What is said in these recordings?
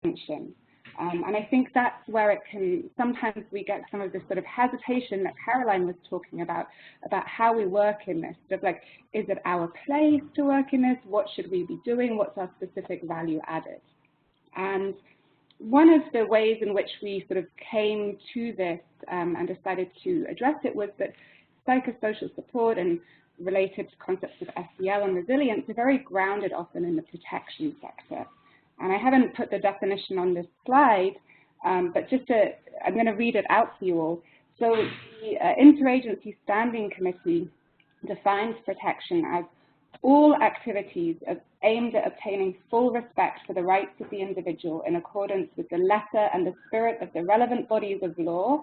attention. And I think that's where it can, sometimes we get some of this sort of hesitation that Caroline was talking about how we work in this. Sort of like, is it our place to work in this? What should we be doing? What's our specific value added? And one of the ways in which we sort of came to this and decided to address it was that psychosocial support and related concepts of SEL and resilience are very grounded often in the protection sector. And I haven't put the definition on this slide, but I'm going to read it out for you all. So the Interagency Standing Committee defines protection as all activities aimed at obtaining full respect for the rights of the individual in accordance with the letter and the spirit of the relevant bodies of law.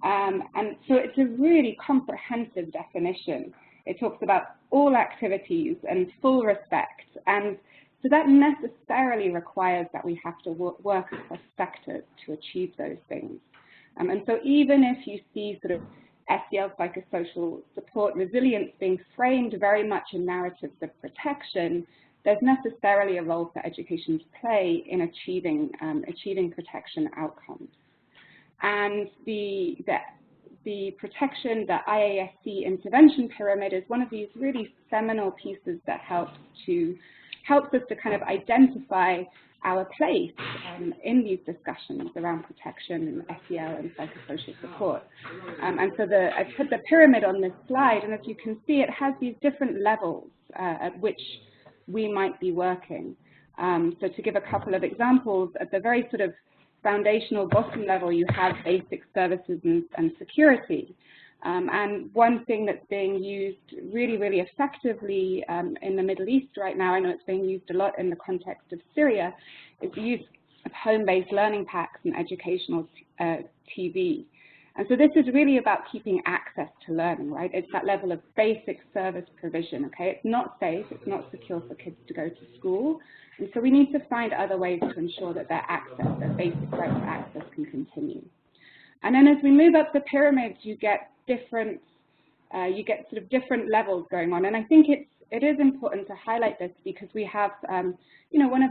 And so it's a really comprehensive definition. It talks about all activities and full respect. And so that necessarily requires that we have to work across sectors to achieve those things. And so even if you see sort of SEL, psychosocial support, resilience being framed very much in narratives of protection, there's necessarily a role for education to play in achieving protection outcomes. And the protection, the IASC intervention pyramid is one of these really seminal pieces that helps us to kind of identify our place in these discussions around protection and SEL and psychosocial support. And so I put the pyramid on this slide, and as you can see, it has these different levels at which we might be working. So to give a couple of examples, at the very sort of foundational bottom level, you have basic services and security. And one thing that's being used really, really effectively in the Middle East right now, I know it's being used a lot in the context of Syria, is the use of home-based learning packs and educational TV. And so this is really about keeping access to learning, right? It's that level of basic service provision, okay? It's not safe, it's not secure for kids to go to school. And so we need to find other ways to ensure that their access, their basic right to access can continue. And then as we move up the pyramid, you get sort of different levels going on. And I think it is important to highlight this because we have, you know, one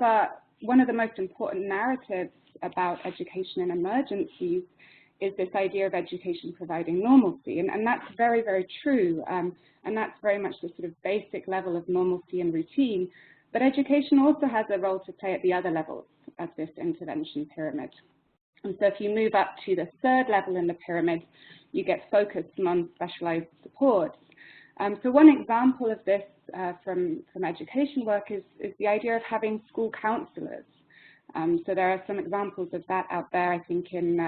of the most important narratives about education in emergencies is this idea of education providing normalcy. And that's very, very true. And that's very much the sort of basic level of normalcy and routine. But education also has a role to play at the other levels of this intervention pyramid. And so if you move up to the third level in the pyramid, you get focused non-specialized supports. So one example of this from education work is the idea of having school counselors. So there are some examples of that out there, I think, in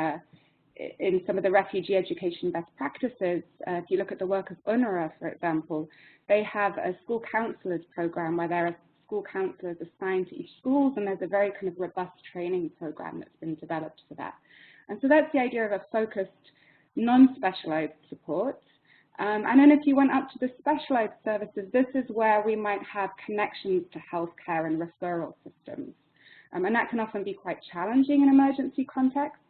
some of the refugee education best practices. If you look at the work of UNRWA, for example, they have a school counselors program where there are school counselors assigned to each school, and there's a very kind of robust training program that's been developed for that. And so that's the idea of a focused, non-specialized support. And then if you went up to the specialized services, this is where we might have connections to healthcare and referral systems. And that can often be quite challenging in emergency contexts,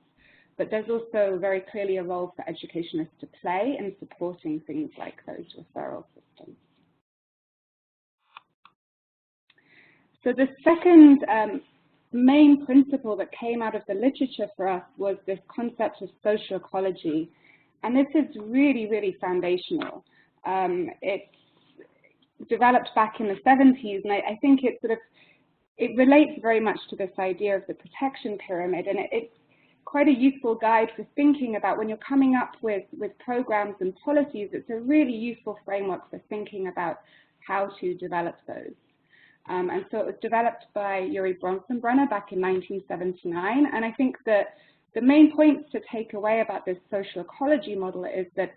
but there's also very clearly a role for educationists to play in supporting things like those referral systems. So the second main principle that came out of the literature for us was this concept of social ecology. And this is really, really foundational. It's developed back in the 70s, and I think it relates very much to this idea of the protection pyramid, and it's quite a useful guide for thinking about when you're coming up with programs and policies. It's a really useful framework for thinking about how to develop those. And so it was developed by Yuri Bronfenbrenner back in 1979, and I think that the main points to take away about this social ecology model is that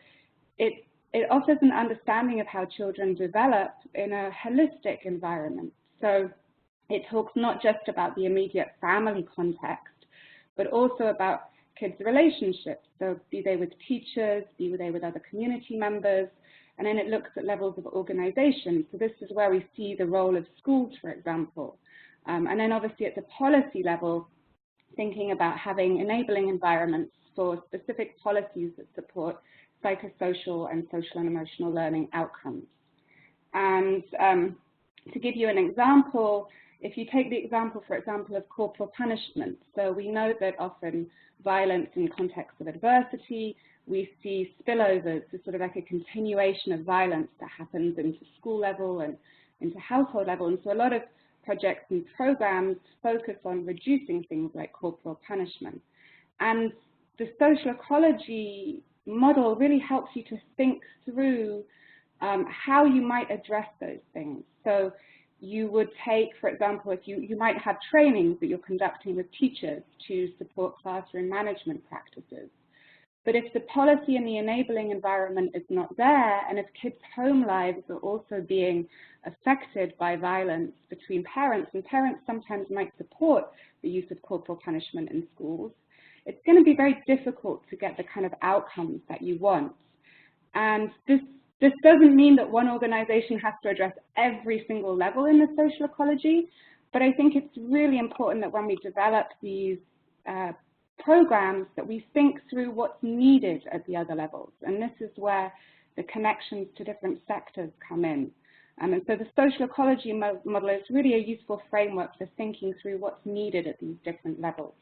it offers an understanding of how children develop in a holistic environment. So it talks not just about the immediate family context, but also about kids' relationships. So be they with teachers, be they with other community members, and then it looks at levels of organization. So this is where we see the role of schools, for example. And then obviously at the policy level, thinking about having enabling environments for specific policies that support psychosocial and social and emotional learning outcomes. And to give you an example, if you take the example, for example, of corporal punishment, so we know that often violence in contexts of adversity, we see spillovers, so sort of like a continuation of violence that happens into school level and into household level. And so a lot of projects and programs focus on reducing things like corporal punishment. And the social ecology model really helps you to think through how you might address those things. So you would take, for example, if you might have trainings that you're conducting with teachers to support classroom management practices. But if the policy and the enabling environment is not there, and if kids' home lives are also being affected by violence between parents, and parents sometimes might support the use of corporal punishment in schools, it's going to be very difficult to get the kind of outcomes that you want. And this doesn't mean that one organization has to address every single level in the social ecology, but I think it's really important that when we develop these programs that we think through what's needed at the other levels. And this is where the connections to different sectors come in. And so the social ecology model is really a useful framework for thinking through what's needed at these different levels.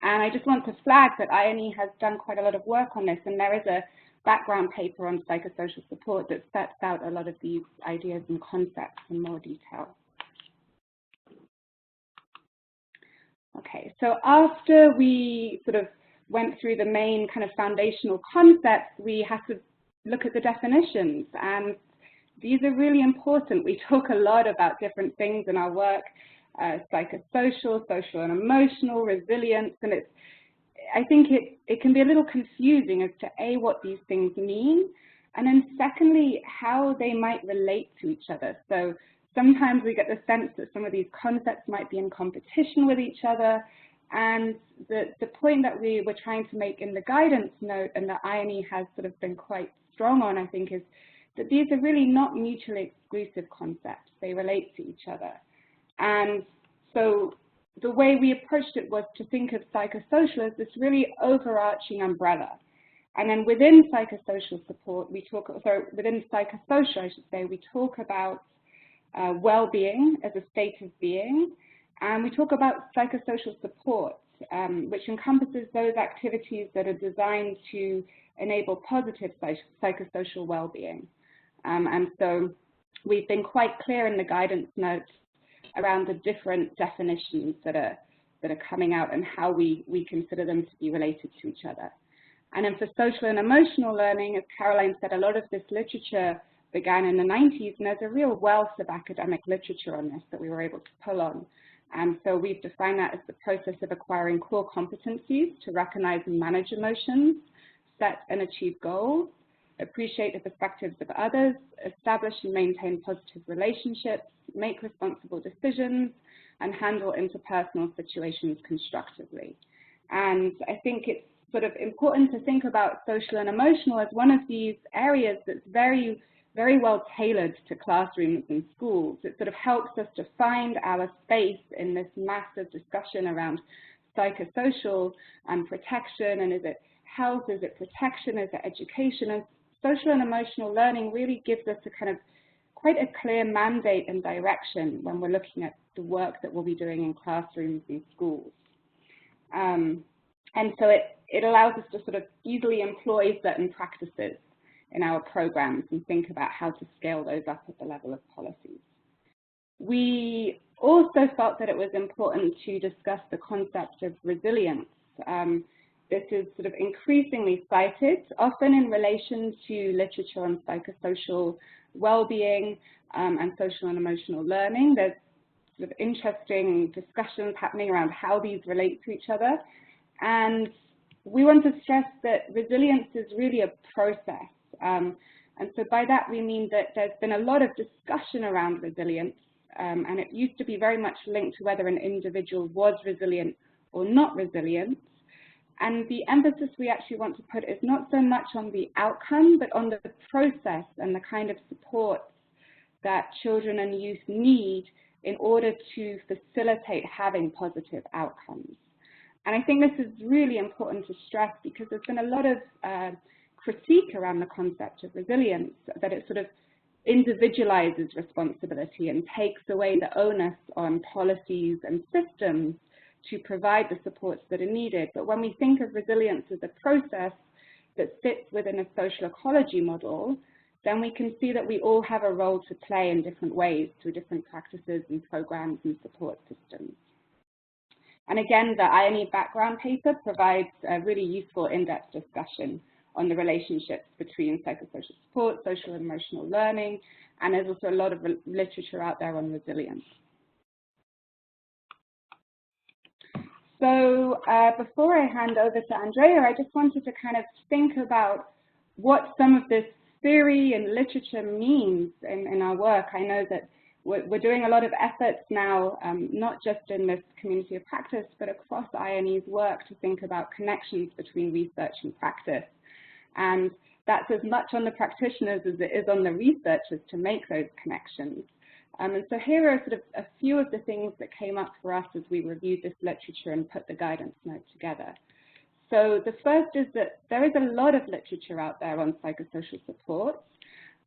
And I just want to flag that INE has done quite a lot of work on this, and there is a background paper on psychosocial support that sets out a lot of these ideas and concepts in more detail. Okay, so after we sort of went through the main kind of foundational concepts, we have to look at the definitions, and these are really important. We talk a lot about different things in our work, psychosocial, social and emotional, resilience, and I think it can be a little confusing as to A, what these things mean, and then secondly, how they might relate to each other. So sometimes we get the sense that some of these concepts might be in competition with each other, and the point that we were trying to make in the guidance note, and that INE has sort of been quite strong on, I think, is that these are really not mutually exclusive concepts. They relate to each other. And so the way we approached it was to think of psychosocial as this really overarching umbrella. And then within psychosocial support, within psychosocial, I should say, we talk about well-being as a state of being, and we talk about psychosocial support, which encompasses those activities that are designed to enable positive psychosocial well-being. And so we've been quite clear in the guidance notes around the different definitions that are coming out and how we consider them to be related to each other. And then for social and emotional learning, as Caroline said, a lot of this literature began in the 90s, and there's a real wealth of academic literature on this that we were able to pull on. And so we've defined that as the process of acquiring core competencies to recognize and manage emotions, set and achieve goals, appreciate the perspectives of others, establish and maintain positive relationships, make responsible decisions, and handle interpersonal situations constructively. And I think it's sort of important to think about social and emotional as one of these areas that's very, very well tailored to classrooms and schools. It sort of helps us to find our space in this massive discussion around psychosocial and protection, and is it health, is it protection, is it education? And social and emotional learning really gives us a kind of quite a clear mandate and direction when we're looking at the work that we'll be doing in classrooms and schools. And so it allows us to sort of easily employ certain practices in our programs and think about how to scale those up at the level of policies. We also felt that it was important to discuss the concept of resilience. This is sort of increasingly cited, often in relation to literature on psychosocial well-being and social and emotional learning. There's sort of interesting discussions happening around how these relate to each other. And we want to stress that resilience is really a process. And so by that we mean that there's been a lot of discussion around resilience, and it used to be very much linked to whether an individual was resilient or not resilient. And the emphasis we actually want to put is not so much on the outcome, but on the process and the kind of support that children and youth need in order to facilitate having positive outcomes. And I think this is really important to stress because there's been a lot of critique around the concept of resilience, that it sort of individualizes responsibility and takes away the onus on policies and systems to provide the supports that are needed. But when we think of resilience as a process that sits within a social ecology model, then we can see that we all have a role to play in different ways through different practices and programs and support systems. And again, the INE background paper provides a really useful in-depth discussion on the relationships between psychosocial support, social and emotional learning, and there's also a lot of literature out there on resilience. So before I hand over to Andrea, I just wanted to kind of think about what some of this theory and literature means in our work. I know that we're doing a lot of efforts now, not just in this community of practice, but across INE's work to think about connections between research and practice. And that's as much on the practitioners as it is on the researchers to make those connections. And so here are sort of a few of the things that came up for us as we reviewed this literature and put the guidance note together. So the first is that there is a lot of literature out there on psychosocial supports,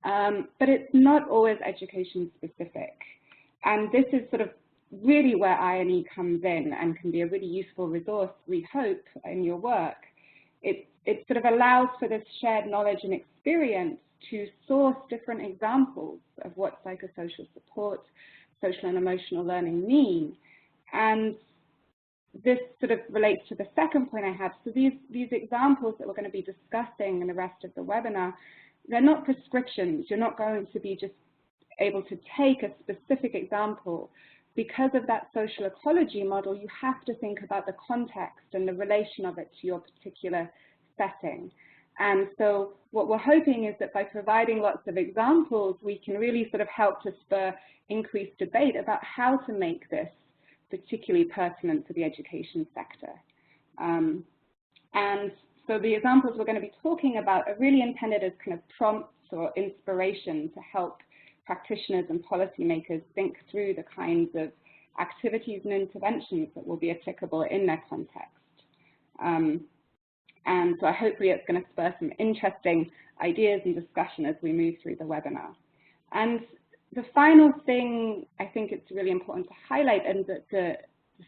but it's not always education specific. And this is sort of really where INE comes in and can be a really useful resource, we hope, in your work. It sort of allows for this shared knowledge and experience to source different examples of what psychosocial support, social and emotional learning mean. And this sort of relates to the second point I have. So these examples that we're going to be discussing in the rest of the webinar, they're not prescriptions. You're not going to be just able to take a specific example. Because of that social ecology model, you have to think about the context and the relation of it to your particular setting. And so what we're hoping is that by providing lots of examples, we can really sort of help to spur increased debate about how to make this particularly pertinent to the education sector. And so the examples we're going to be talking about are really intended as kind of prompts or inspiration to help practitioners and policymakers think through the kinds of activities and interventions that will be applicable in their context. And so hopefully it's going to spur some interesting ideas and discussion as we move through the webinar. And the final thing I think it's really important to highlight, and that the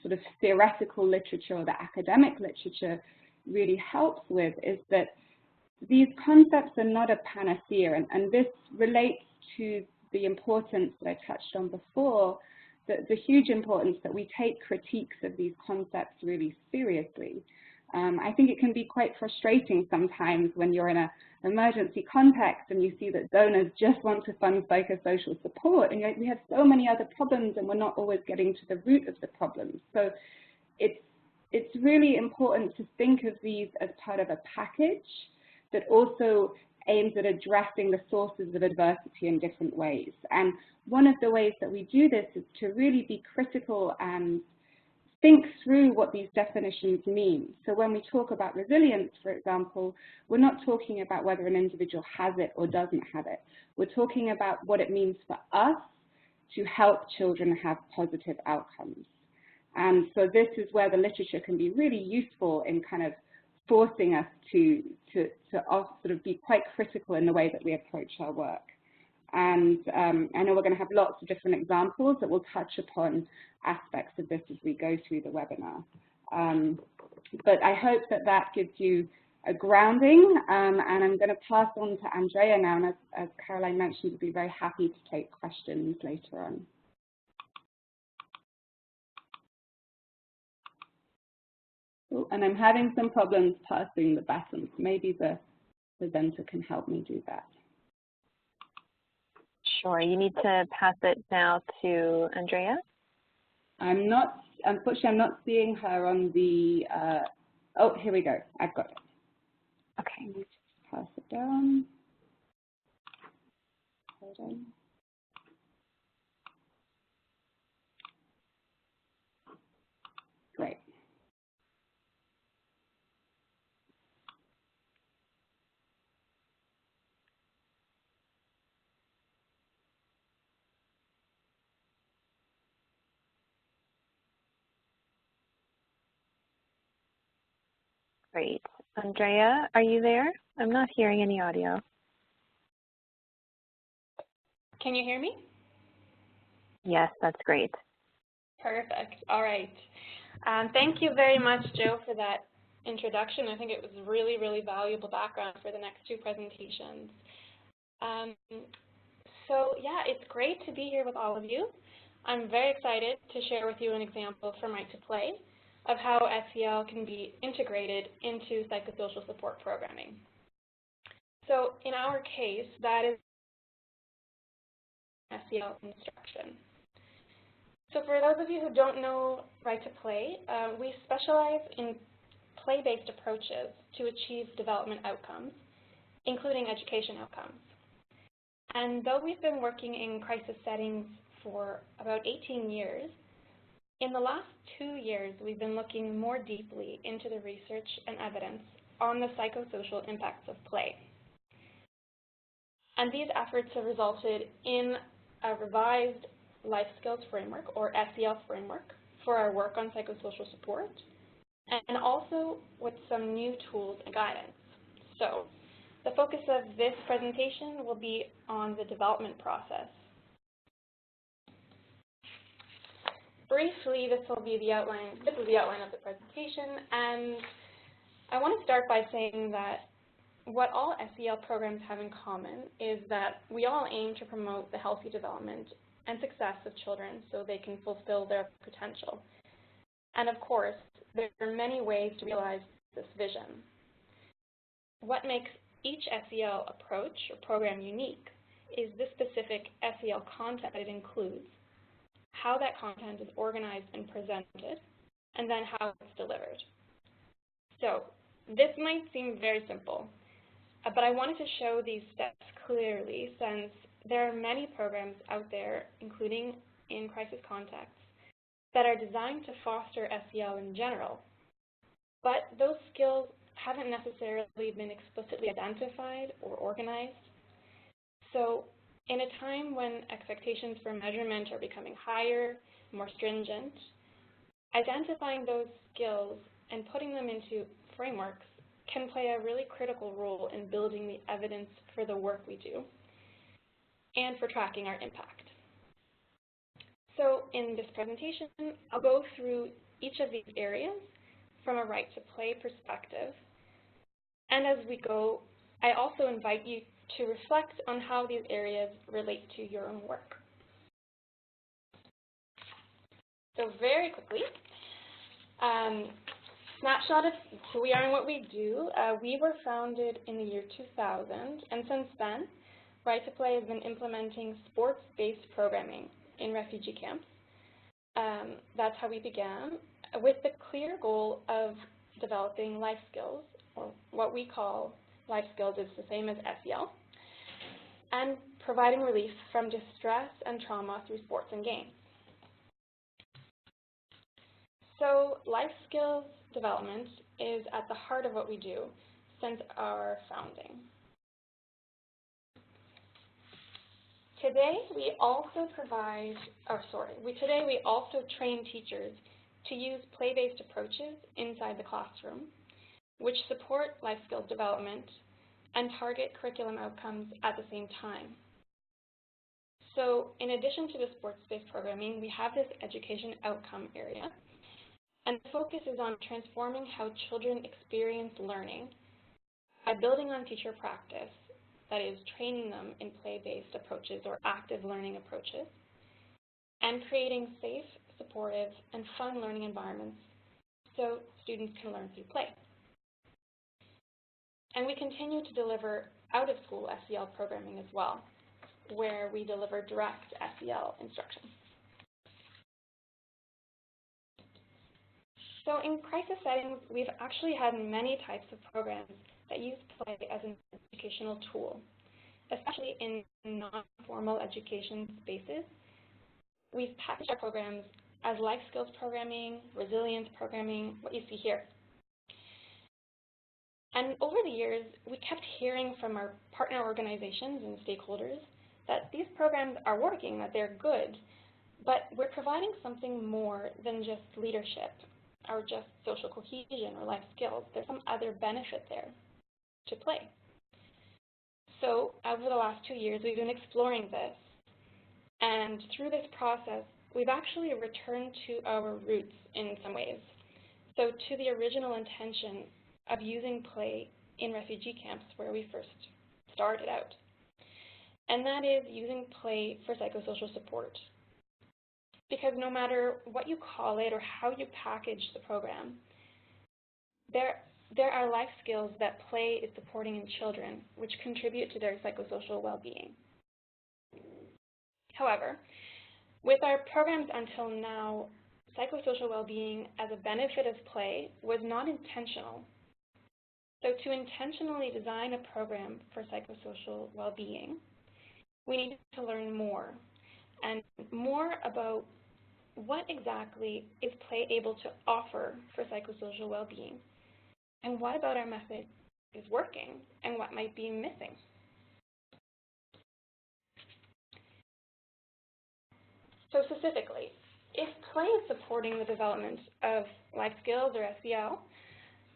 sort of theoretical literature or the academic literature really helps with, is that these concepts are not a panacea, and this relates to the importance that I touched on before, the huge importance that we take critiques of these concepts really seriously. I think it can be quite frustrating sometimes when you're in an emergency context and you see that donors just want to fund psychosocial support, and we have so many other problems and we're not always getting to the root of the problems. So it's really important to think of these as part of a package that also aims at addressing the sources of adversity in different ways. And one of the ways that we do this is to really be critical and think through what these definitions mean. So when we talk about resilience, for example, we're not talking about whether an individual has it or doesn't have it. We're talking about what it means for us to help children have positive outcomes. And so this is where the literature can be really useful in kind of forcing us to sort of be quite critical in the way that we approach our work. And I know we're going to have lots of different examples that will touch upon aspects of this as we go through the webinar. But I hope that that gives you a grounding, and I'm going to pass on to Andrea now, and as Caroline mentioned, we'll be very happy to take questions later on. Oh, and I'm having some problems passing the baton. Maybe the presenter can help me do that. Sure, you need to pass it now to Andrea. Unfortunately, I'm not seeing her on the, oh, here we go, I've got it. Okay. Let me just pass it down. Hold on. Great. Great. Andrea, are you there? I'm not hearing any audio. Can you hear me? Yes, that's great. Perfect. All right. Thank you very much, Joe, for that introduction. I think it was really, really valuable background for the next two presentations. So yeah, it's great to be here with all of you. I'm very excited to share with you an example from Right to Play of how SEL can be integrated into psychosocial support programming. So in our case, that is SEL instruction. So for those of you who don't know Right to Play, we specialize in play-based approaches to achieve development outcomes, including education outcomes. And though we've been working in crisis settings for about 18 years, in the last 2 years, we've been looking more deeply into the research and evidence on the psychosocial impacts of play. And these efforts have resulted in a revised life skills framework, or SEL framework, for our work on psychosocial support, and also with some new tools and guidance. So the focus of this presentation will be on the development process. Briefly, this will be the outline. This is the outline of the presentation, and I want to start by saying that what all SEL programs have in common is that we all aim to promote the healthy development and success of children so they can fulfill their potential. And of course, there are many ways to realize this vision. What makes each SEL approach or program unique is the specific SEL content that it includes, how that content is organized and presented, and then how it's delivered. So this might seem very simple, but I wanted to show these steps clearly since there are many programs out there, including in crisis contexts, that are designed to foster SEL in general, but those skills haven't necessarily been explicitly identified or organized. So in a time when expectations for measurement are becoming higher, more stringent, identifying those skills and putting them into frameworks can play a really critical role in building the evidence for the work we do and for tracking our impact. So in this presentation, I'll go through each of these areas from a Right to Play perspective. And as we go, I also invite you to reflect on how these areas relate to your own work. So very quickly, snapshot of who we are and what we do. We were founded in the year 2000, and since then, Right to Play has been implementing sports-based programming in refugee camps. That's how we began, with the clear goal of developing life skills, or what we call life skills is the same as SEL, and providing relief from distress and trauma through sports and games. So life skills development is at the heart of what we do since our founding. Today we also train teachers to use play-based approaches inside the classroom, which support life skills development and target curriculum outcomes at the same time. So in addition to the sports-based programming, we have this education outcome area, and the focus is on transforming how children experience learning by building on teacher practice, that is, training them in play-based approaches or active learning approaches, and creating safe, supportive, and fun learning environments so students can learn through play. And we continue to deliver out-of-school SEL programming as well, where we deliver direct SEL instruction. So in crisis settings, we've actually had many types of programs that use play as an educational tool, especially in non-formal education spaces. We've packaged our programs as life skills programming, resilience programming, what you see here. And over the years, we kept hearing from our partner organizations and stakeholders that these programs are working, that they're good, but we're providing something more than just leadership or just social cohesion or life skills. There's some other benefit there to play. So over the last 2 years, we've been exploring this And through this process, we've actually returned to our roots in some ways. So to the original intention of using play in refugee camps where we first started out. And that is using play for psychosocial support. Because no matter what you call it or how you package the program, there are life skills that play is supporting in children, which contribute to their psychosocial well-being. However, with our programs until now, psychosocial well-being as a benefit of play was not intentional. So to intentionally design a program for psychosocial well-being, we need to learn more, and more about what exactly is play able to offer for psychosocial well-being, and what about our method is working, and what might be missing. So specifically, if play is supporting the development of life skills or SEL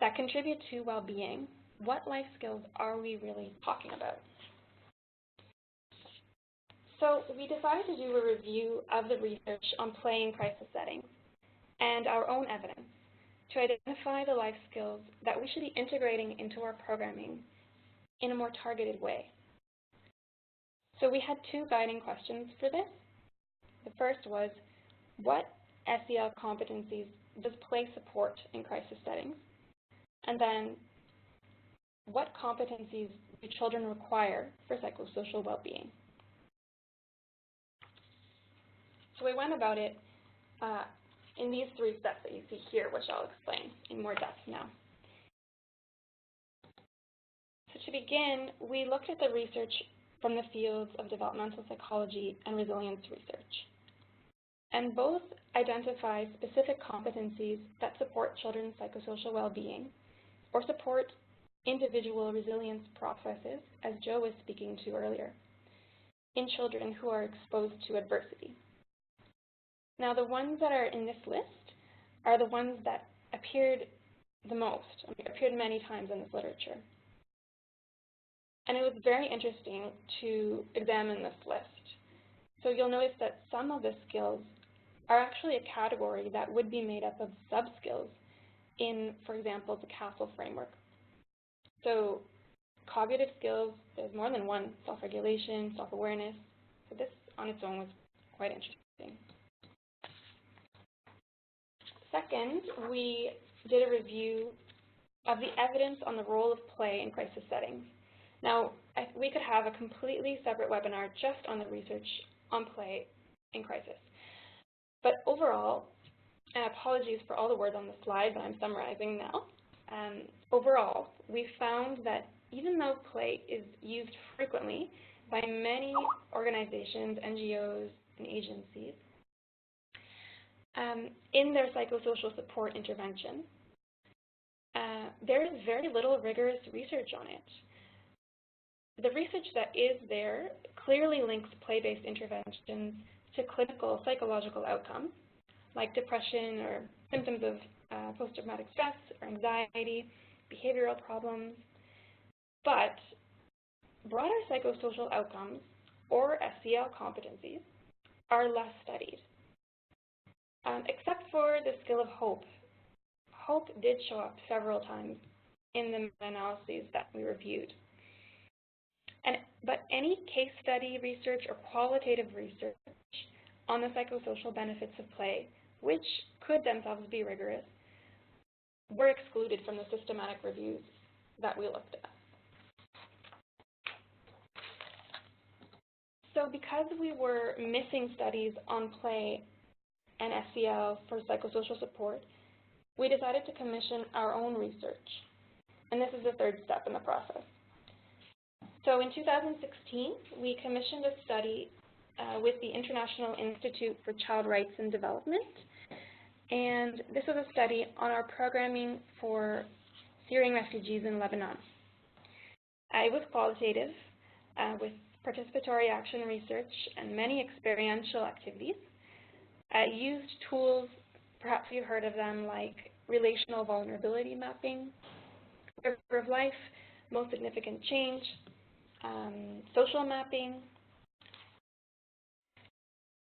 that contribute to well-being, what life skills are we really talking about? So we decided to do a review of the research on play in crisis settings and our own evidence to identify the life skills that we should be integrating into our programming in a more targeted way. So we had two guiding questions for this. The first was, what SEL competencies does play support in crisis settings? And then, what competencies do children require for psychosocial well-being? So we went about it in these three steps that you see here, which I'll explain in more depth now. So to begin, we looked at the research from the fields of developmental psychology and resilience research. And both identify specific competencies that support children's psychosocial well-being or support individual resilience processes, as Joe was speaking to earlier, in children who are exposed to adversity. Now, the ones that are in this list are the ones that appeared the most, appeared many times in this literature. And it was very interesting to examine this list. So you'll notice that some of the skills are actually a category that would be made up of sub-skills in, for example, the CASTLE framework. So cognitive skills, there's more than one: self-regulation, self-awareness. So this on its own was quite interesting. Second, we did a review of the evidence on the role of play in crisis settings. Now, we could have a completely separate webinar just on the research on play in crisis. But overall, and apologies for all the words on the slide, but I'm summarizing now. Overall, we found that even though play is used frequently by many organizations, NGOs, and agencies in their psychosocial support intervention, there is very little rigorous research on it. The research that is there clearly links play-based interventions to clinical psychological outcomes, like depression or symptoms of post-traumatic stress or anxiety, behavioral problems. But broader psychosocial outcomes, or SEL competencies, are less studied. Except for the skill of hope. Hope did show up several times in the meta-analyses that we reviewed. But any case study research or qualitative research on the psychosocial benefits of play, which could themselves be rigorous, were excluded from the systematic reviews that we looked at. So because we were missing studies on play and SEL for psychosocial support, we decided to commission our own research. And this is the third step in the process. So in 2016, we commissioned a study with the International Institute for Child Rights and Development. And this was a study on our programming for Syrian refugees in Lebanon. It was qualitative with participatory action research and many experiential activities. It used tools, perhaps you've heard of them, like relational vulnerability mapping, river of life, most significant change, social mapping,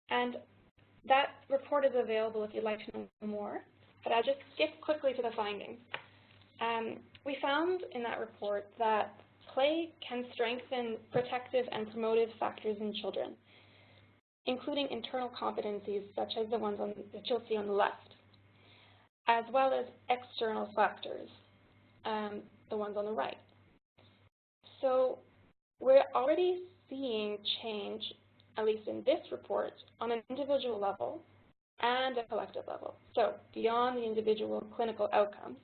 And that report is available if you'd like to know more, but I'll just skip quickly to the findings. We found in that report that play can strengthen protective and promotive factors in children, including internal competencies such as the ones that you'll see on the left, as well as external factors, the ones on the right. So we're already seeing change, at least in this report, on an individual level and a collective level. So beyond the individual clinical outcomes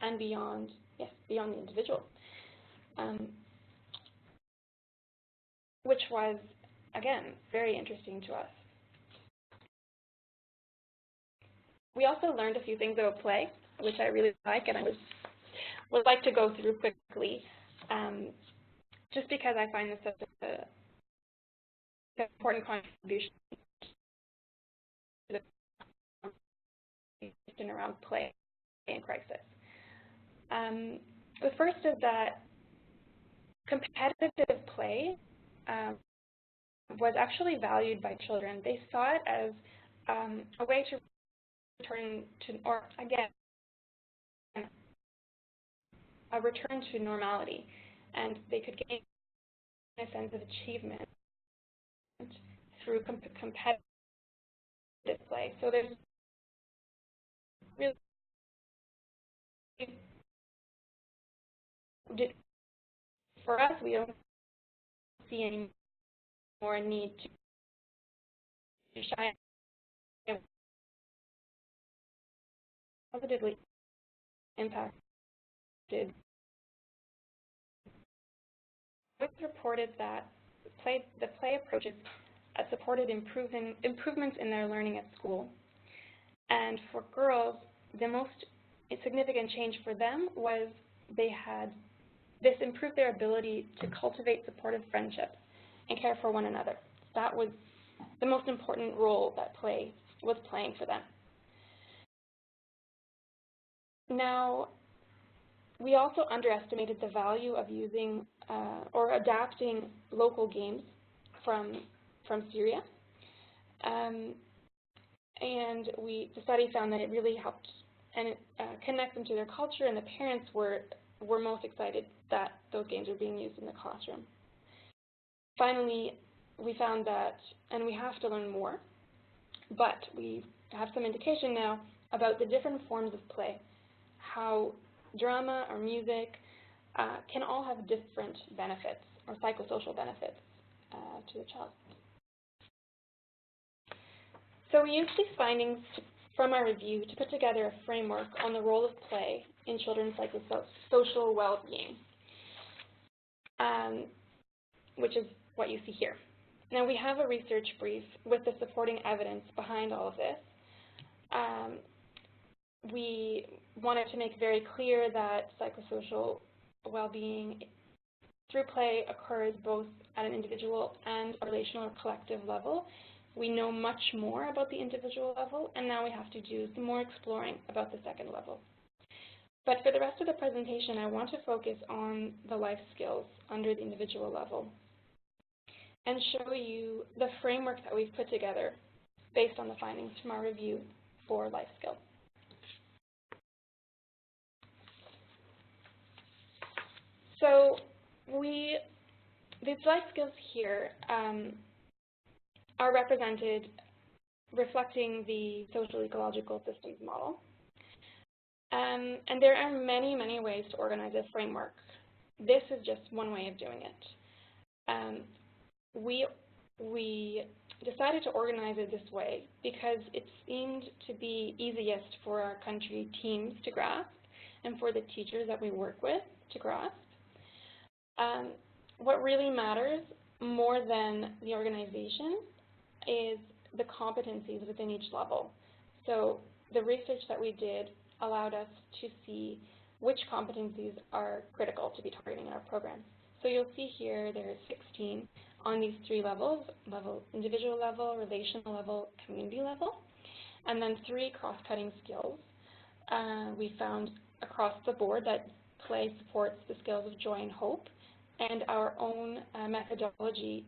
and beyond the individual, which was, again, very interesting to us. We also learned a few things about play, which I really like, and I would like to go through quickly, just because I find this such an important contribution to the conversation around play in crisis. The first is that competitive play was actually valued by children. They saw it as a way to return to, or again, a return to normality, and they could gain a sense of achievement through competitive play. So there's really, for us, we don't see any more need to shine positively impacted. It's reported that the play approaches supported improvements in their learning at school. And for girls, the most significant change for them was this improved their ability to cultivate supportive friendships and care for one another. That was the most important role that play was playing for them. Now, we also underestimated the value of using or adapting local games from Syria. And the study found that it really helped and connect them to their culture, and the parents were most excited that those games were being used in the classroom. Finally, we found that, and we have to learn more, but we have some indication now about the different forms of play, how drama or music can all have different benefits or psychosocial benefits to the child. So we used these findings from our review to put together a framework on the role of play in children's psychosocial well-being, which is what you see here. Now, we have a research brief with the supporting evidence behind all of this. We wanted to make very clear that psychosocial well-being through play occurs both at an individual and a relational or collective level. We know much more about the individual level, and now we have to do some more exploring about the second level. But for the rest of the presentation, I want to focus on the life skills under the individual level and show you the framework that we've put together based on the findings from our review for life skills. So these life skills here are represented reflecting the social ecological systems model. And there are many, many ways to organize a framework. This is just one way of doing it. We decided to organize it this way because it seemed to be easiest for our country teams to grasp and for the teachers that we work with to grasp. What really matters more than the organization is the competencies within each level. So the research that we did allowed us to see which competencies are critical to be targeting in our program. So you'll see here there's 16 on these three levels, individual level, relational level, community level, and then 3 cross-cutting skills. We found across the board that play supports the skills of joy and hope, and our own methodology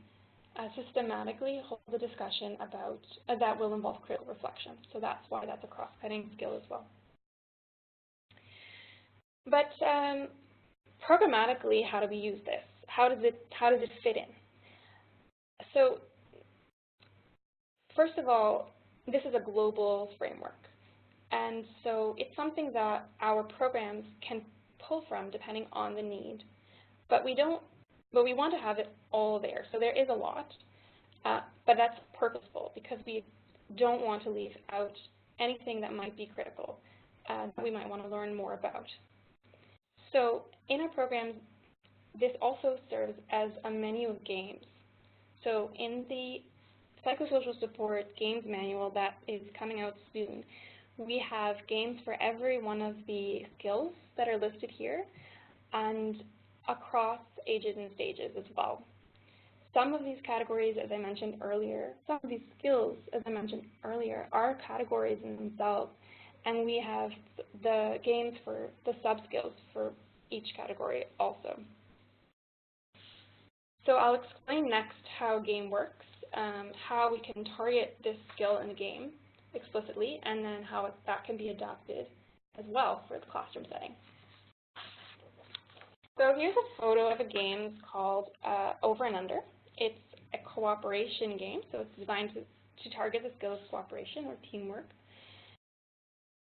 systematically hold a discussion about that will involve critical reflection. So that's why that's a cross-cutting skill as well. But programmatically, how do we use this? How does it fit in? So first of all, this is a global framework. And so it's something that our programs can pull from depending on the need. But we want to have it all there. So there is a lot, but that's purposeful because we don't want to leave out anything that might be critical that we might want to learn more about. So in our programs, this also serves as a menu of games. So in the psychosocial support games manual that is coming out soon, we have games for every one of the skills that are listed here and across ages and stages as well. Some of these categories, as I mentioned earlier, some of these skills, as I mentioned earlier, are categories in themselves, and we have the games for the sub-skills for each category also. So I'll explain next how a game works, how we can target this skill in a game explicitly, and then how that can be adapted as well for the classroom setting. So here's a photo of a game called Over and Under. It's a cooperation game, so it's designed to target the skill of cooperation or teamwork.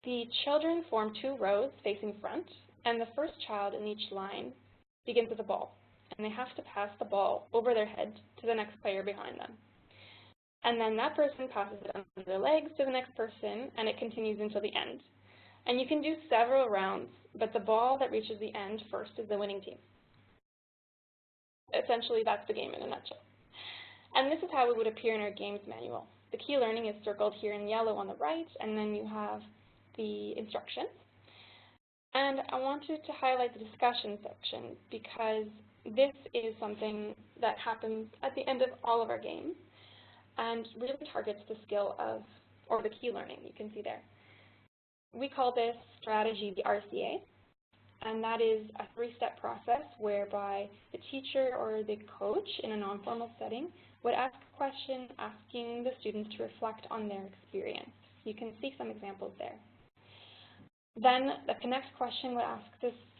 The children form two rows facing front, and the first child in each line begins with a ball, and they have to pass the ball over their head to the next player behind them. And then that person passes it under their legs to the next person, and it continues until the end. And you can do several rounds, but the ball that reaches the end first is the winning team. Essentially, that's the game in a nutshell. And this is how it would appear in our games manual. The key learning is circled here in yellow on the right, and then you have the instructions. And I wanted to highlight the discussion section because this is something that happens at the end of all of our games and really targets the skill of, or the key learning, you can see there. We call this strategy the RCA, and that is a three-step process whereby the teacher or the coach in a non-formal setting would ask a question asking the students to reflect on their experience. You can see some examples there. Then the connect question would ask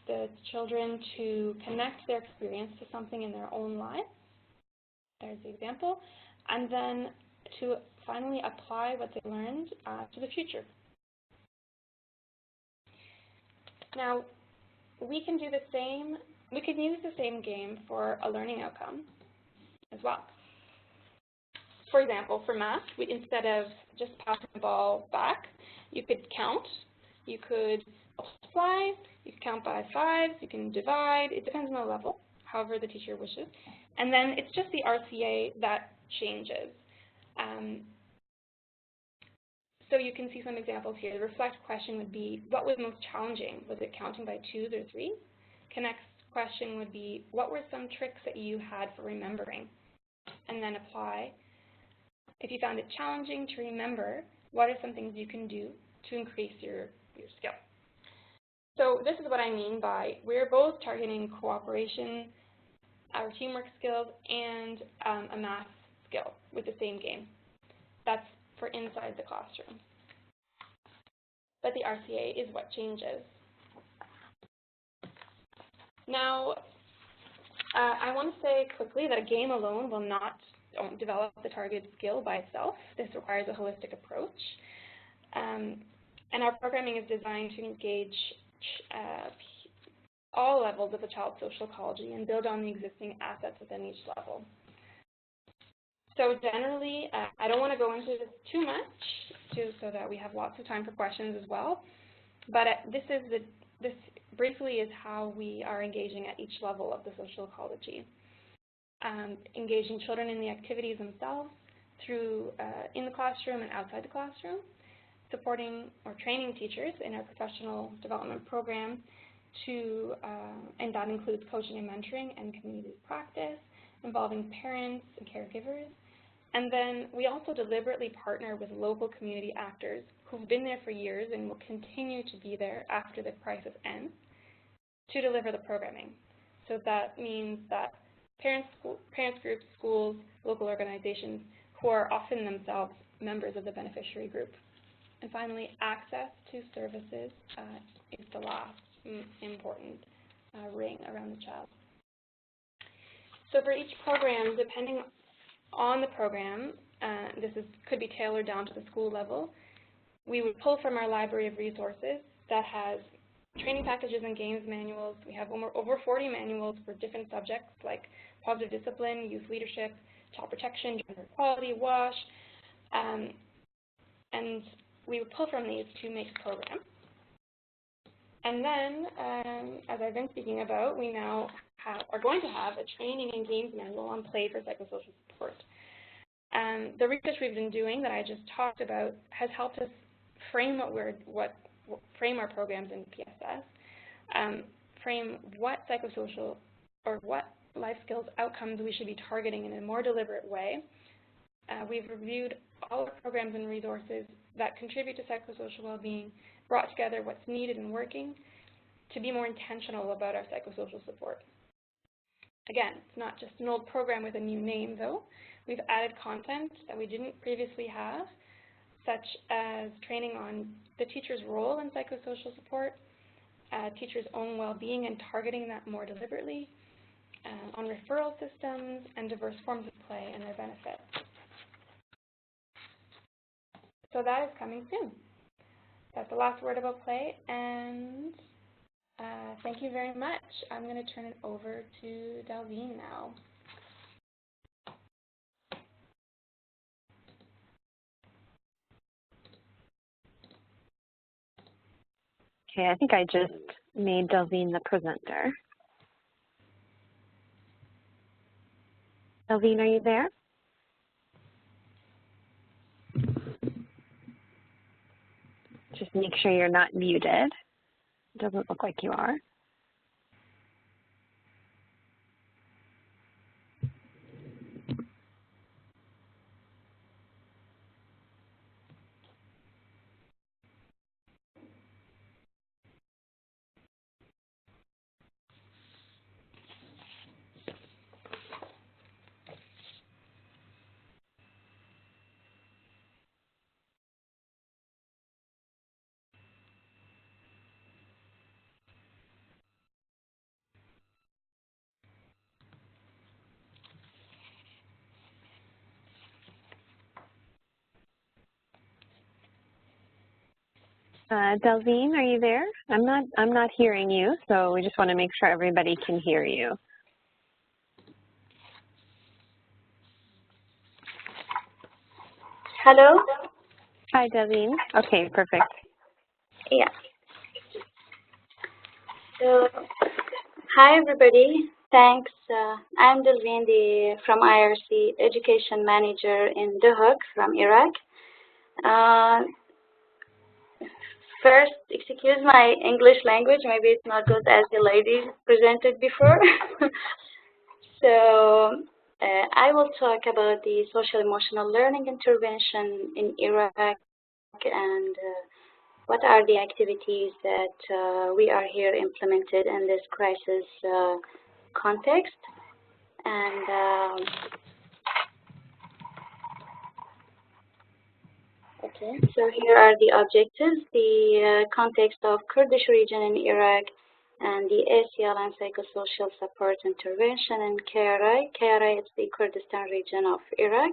the children to connect their experience to something in their own lives. There's the example. And then to finally apply what they learned to the future. Now, we can do the same, we could use the same game for a learning outcome as well. For example, for math, instead of just passing the ball back, you could count, you could multiply, you could count by fives, you can divide, it depends on the level, however the teacher wishes. And then it's just the RCA that changes. So you can see some examples here. The reflect question would be, what was most challenging? Was it counting by twos or threes? Connect question would be, what were some tricks that you had for remembering? And then apply. If you found it challenging to remember, what are some things you can do to increase your skill? So this is what I mean by we're both targeting cooperation, our teamwork skills, and a math skill with the same game. That's for inside the classroom. But the RCA is what changes. Now, I want to say quickly that a game alone will not develop the targeted skill by itself. This requires a holistic approach. And our programming is designed to engage all levels of the child's social ecology and build on the existing assets within each level. So generally, I don't want to go into this too much so that we have lots of time for questions as well, but this briefly is how we are engaging at each level of the social ecology. Engaging children in the activities themselves through in the classroom and outside the classroom, supporting or training teachers in our professional development program and that includes coaching and mentoring and community practice, involving parents and caregivers. And then we also deliberately partner with local community actors who've been there for years and will continue to be there after the crisis ends to deliver the programming. So that means that parents groups, schools, local organizations who are often themselves members of the beneficiary group. And finally, access to services is the last important ring around the child. So for each program, depending on the program, could be tailored down to the school level. We would pull from our library of resources that has training packages and games manuals. We have over 40 manuals for different subjects like positive discipline, youth leadership, child protection, gender equality, WASH, and we would pull from these to make a program. And then, as I've been speaking about, we now are going to have a training and games manual on play for psychosocial support. The research we've been doing that I just talked about has helped us frame frame our programs in PSS, frame what psychosocial or what life skills outcomes we should be targeting in a more deliberate way. We've reviewed all our programs and resources that contribute to psychosocial well-being, brought together what's needed and working to be more intentional about our psychosocial support. Again, it's not just an old program with a new name, though. We've added content that we didn't previously have, such as training on the teacher's role in psychosocial support, teachers' own well-being and targeting that more deliberately, on referral systems and diverse forms of play and their benefits. So that is coming soon. That's the last word about play, and thank you very much. I'm going to turn it over to Delvine now. Okay, I think I just made Delvine the presenter. Delvine, are you there? Just make sure you're not muted. It doesn't look like you are. Delvine, are you there? I'm not hearing you, so we just want to make sure everybody can hear you. Hello? Hi, Delvine. Okay, perfect. Yeah. So, hi everybody. Thanks. I'm Delvine from IRC, Education Manager in Duhok from Iraq. First, excuse my English language. Maybe it's not good as the lady presented before. So, I will talk about the social emotional learning intervention in Iraq and what are the activities that we are here implemented in this crisis context. And okay, so here are the objectives, the context of Kurdish region in Iraq, and the SEL and psychosocial support intervention in KRI. KRI is the Kurdistan region of Iraq.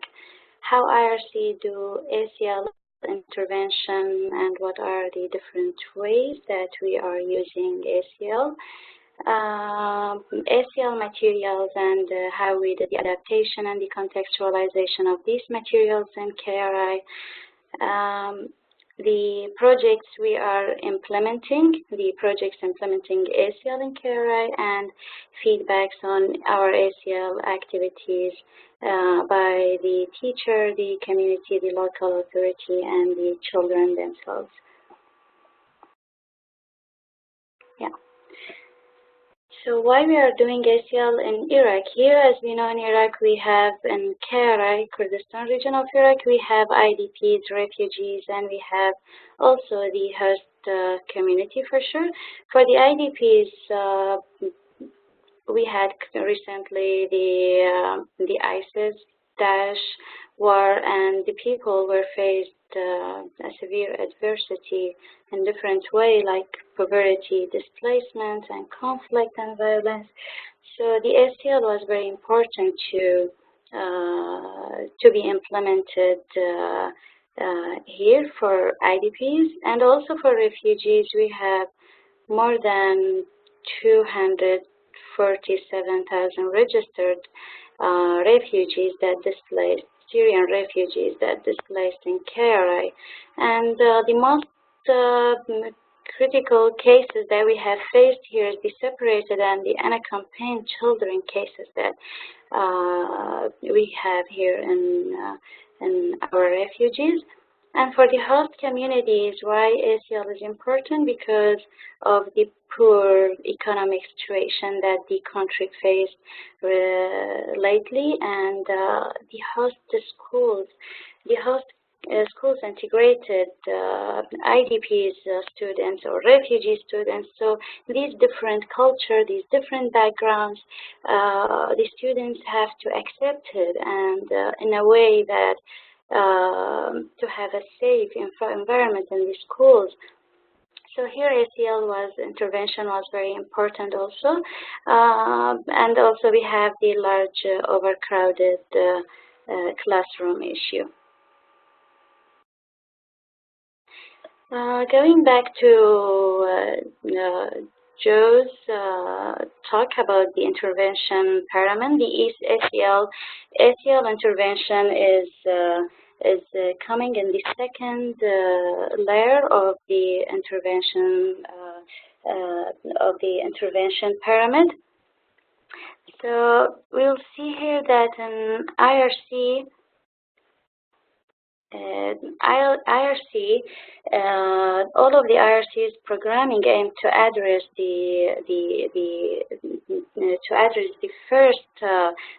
How IRC do SEL intervention and what are the different ways that we are using SEL. SEL materials and how we did the adaptation and the contextualization of these materials in KRI. The projects we are implementing, the projects implementing SEL in KRI, and feedbacks on our SEL activities by the teacher, the community, the local authority, and the children themselves. Yeah. So why we are doing SEL in Iraq? Here, as we know, in Iraq, we have in KRI, Kurdistan region of Iraq, we have IDPs, refugees, and we have also the host community for sure. For the IDPs, we had recently the ISIS-Daesh war, and the people were faced a severe adversity in different way, like poverty, displacement, and conflict and violence. So the SEL was very important to be implemented here for IDPs and also for refugees. We have more than 247,000 registered refugees that displaced, Syrian refugees that displaced in KRI. And the most critical cases that we have faced here is the separated and the unaccompanied children cases that we have here in our refugees. And for the host communities, why SEL is important? Because of the poor economic situation that the country faced lately, and the host schools integrated IDPs students or refugee students. So these different cultures, these different backgrounds, the students have to accept it, and in a way that to have a safe environment in the schools. So here SEL intervention was very important also. And also we have the large overcrowded classroom issue. Going back to Joe's talk about the intervention pyramid, the SEL intervention is coming in the second layer of the intervention pyramid. So we'll see here that in IRC, all of the IRC's programming aim to address the first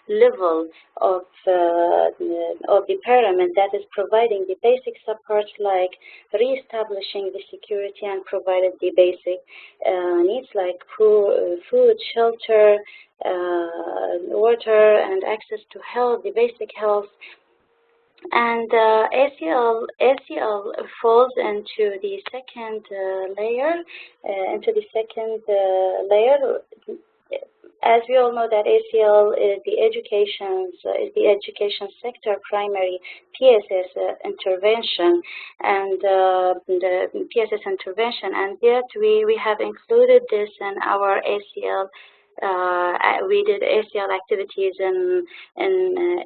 level of the pyramid, that is providing the basic supports like reestablishing the security and provided the basic needs like food, shelter, water, and access to health, the basic health. And SEL falls into the second layer. As we all know, that SEL is the education sector primary PSS intervention, and the PSS intervention, and yet we have included this in our SEL. We did SEL activities in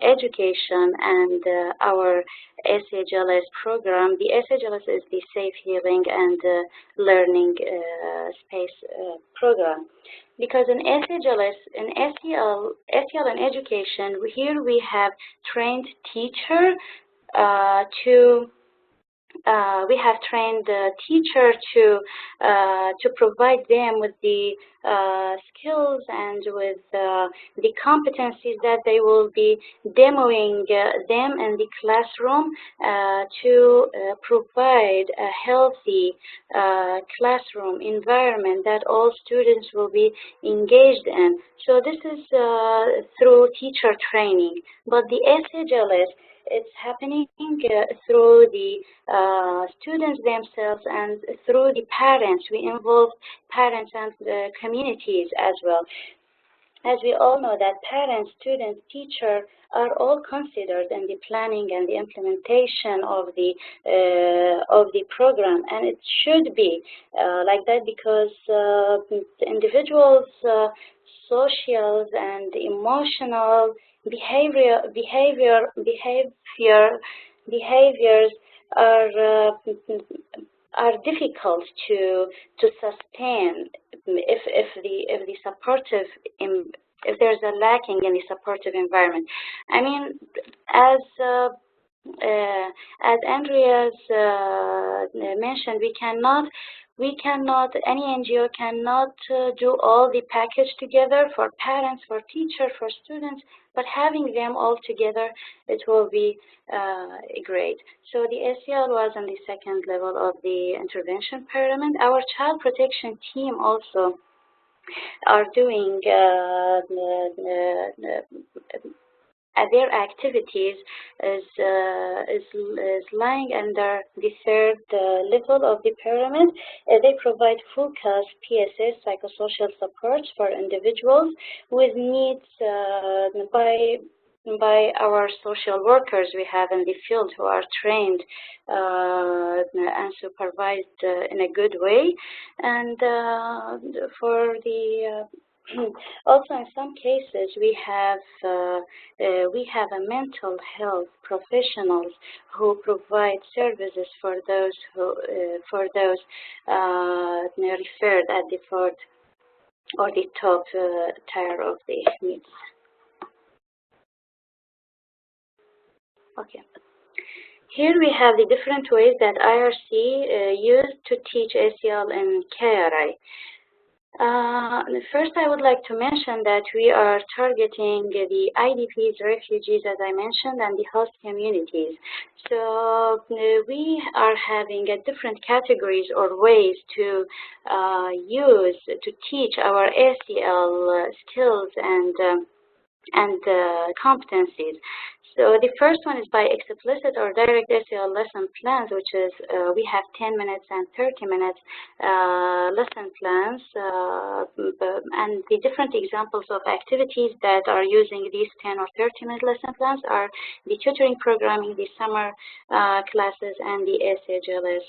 education and our SHLS program. The SHLS is the Safe Healing and Learning Space program. Because in SHLS, in SEL and education, here we have trained teacher we have trained the teacher to provide them with the skills and with the competencies that they will be demoing them in the classroom to provide a healthy classroom environment that all students will be engaged in. So this is through teacher training, but the SHLS, it's happening through the students themselves and through the parents. We involve parents and the communities as well. As we all know that parents, students, teacher are all considered in the planning and the implementation of the program, and it should be like that, because the individuals' social and emotional behaviors are difficult to sustain if there's a lacking in the supportive environment. I mean, as Andrea's mentioned, any NGO cannot do all the package together for parents, for teachers, for students, but having them all together, it will be great. So the SEL was on the second level of the intervention pyramid. Our child protection team also are doing their activities is lying under the third level of the pyramid. They provide full-cost PSS psychosocial support for individuals with needs by our social workers we have in the field who are trained and supervised in a good way. And for the also, in some cases, we have a mental health professionals who provide services for those who referred at the fourth or the top tier of the needs. Okay. Here we have the different ways that IRC used to teach SEL in KRI. First, I would like to mention that we are targeting the IDPs, refugees, as I mentioned, and the host communities. So we are having different categories or ways to teach our SEL skills and competencies. So the first one is by explicit or direct SEL lesson plans, which is we have 10 minutes and 30 minutes lesson plans. And the different examples of activities that are using these 10 or 30-minute lesson plans are the tutoring programming, the summer classes, and the SHLS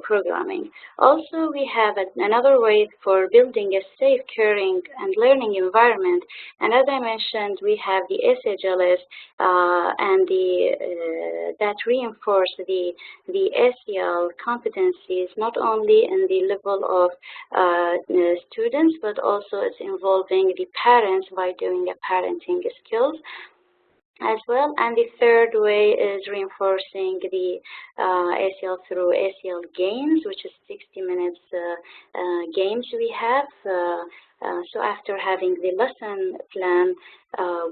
programming. Also, we have another way for building a safe, caring, and learning environment. And as I mentioned, we have the SHLS and that reinforce the SEL competencies not only in the level of students, but also it's involving the parents by doing a parenting skills as well. And the third way is reinforcing the SEL through SEL games, which is 60 minutes games we have. So after having the lesson plan,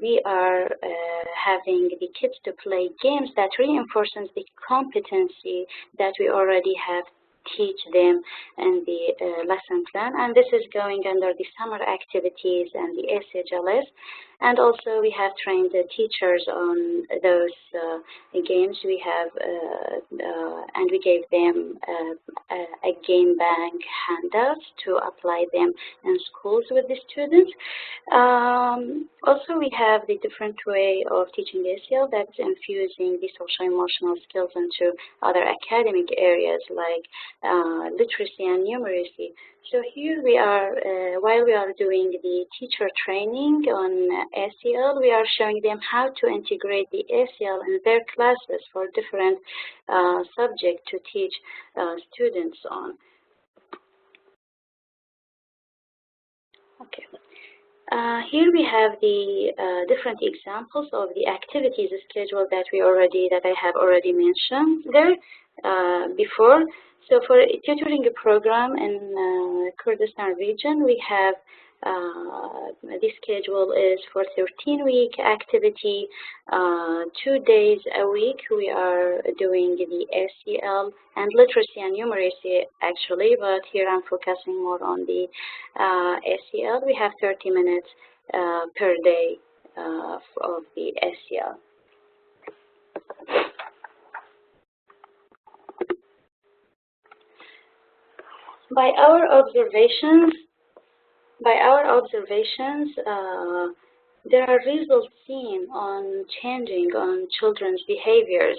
we are having the kids to play games that reinforces the competency that we already have teach them in the lesson plan. And this is going under the summer activities and the SHLS. And also we have trained the teachers on those games we have, and we gave them a game bank handouts to apply them in schools with the students. Also we have the different way of teaching SEL that's infusing the social emotional skills into other academic areas like literacy and numeracy. So here we are, while we are doing the teacher training on SEL, we are showing them how to integrate the SEL in their classes for different subjects to teach students on. Okay. Here we have the different examples of the activities schedule that I have already mentioned there before. So for a tutoring program in Kurdistan region, we have the schedule is for 13-week activity, 2 days a week. We are doing the SEL and literacy and numeracy actually, but here I'm focusing more on the SEL. We have 30 minutes per day of the SEL. By our observations, there are results seen on changing on children's behaviors.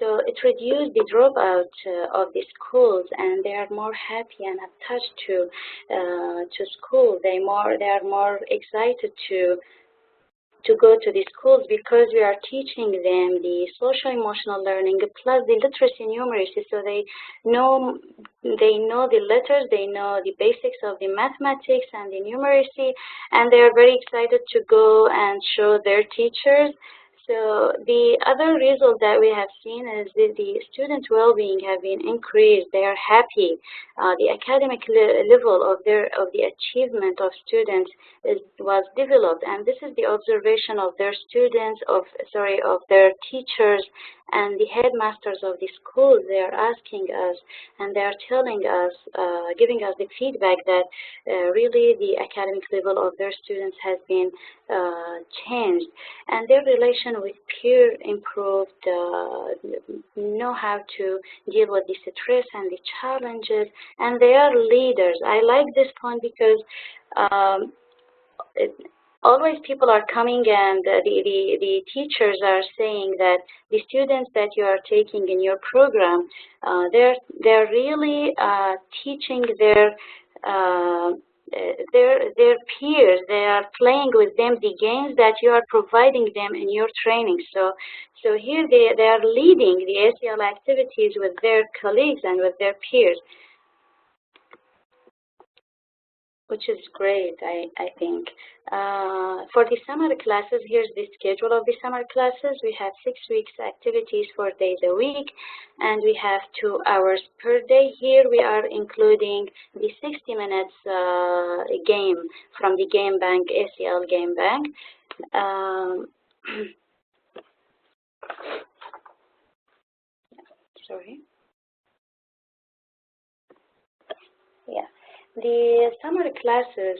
So it reduced the dropout of the schools, and they are more happy and attached to school. They are more excited to go to the schools because we are teaching them the social emotional learning plus the literacy numeracy. So they know the letters, they know the basics of the mathematics and the numeracy, and they are very excited to go and show their teachers. So the other result that we have seen is that the student well-being have been increased. They are happy. The academic level of the achievement of students was developed, and this is the observation of their students, of their teachers, And the headmasters of the schools, they are asking us and they are telling us, giving us the feedback that really the academic level of their students has been changed, and their relation with peer improved, know how to deal with the stress and the challenges, and they are leaders. I like this point because always people are coming and the teachers are saying that the students that you are taking in your program, they're really teaching their peers. They are playing with them the games that you are providing them in your training. So here they are leading the SEL activities with their colleagues and with their peers, which is great, I think. For the summer classes, here's the schedule of the summer classes. We have 6 weeks activities, 4 days a week, and we have 2 hours per day. Here we are including the 60 minutes game from the game bank, SEL game bank. Sorry. Yeah. The summer classes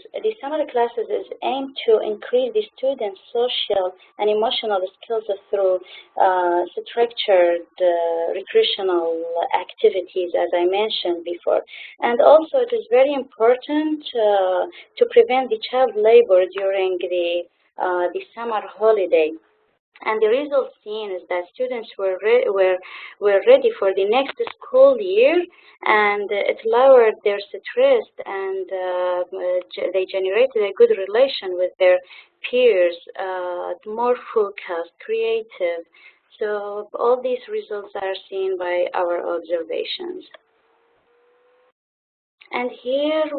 is aimed to increase the students' social and emotional skills through structured recreational activities, as I mentioned before. And also, it is very important to prevent the child labor during the summer holiday. And the result seen is that students were ready for the next school year, and it lowered their stress, and they generated a good relation with their peers, more focused, creative. So all these results are seen by our observations. And here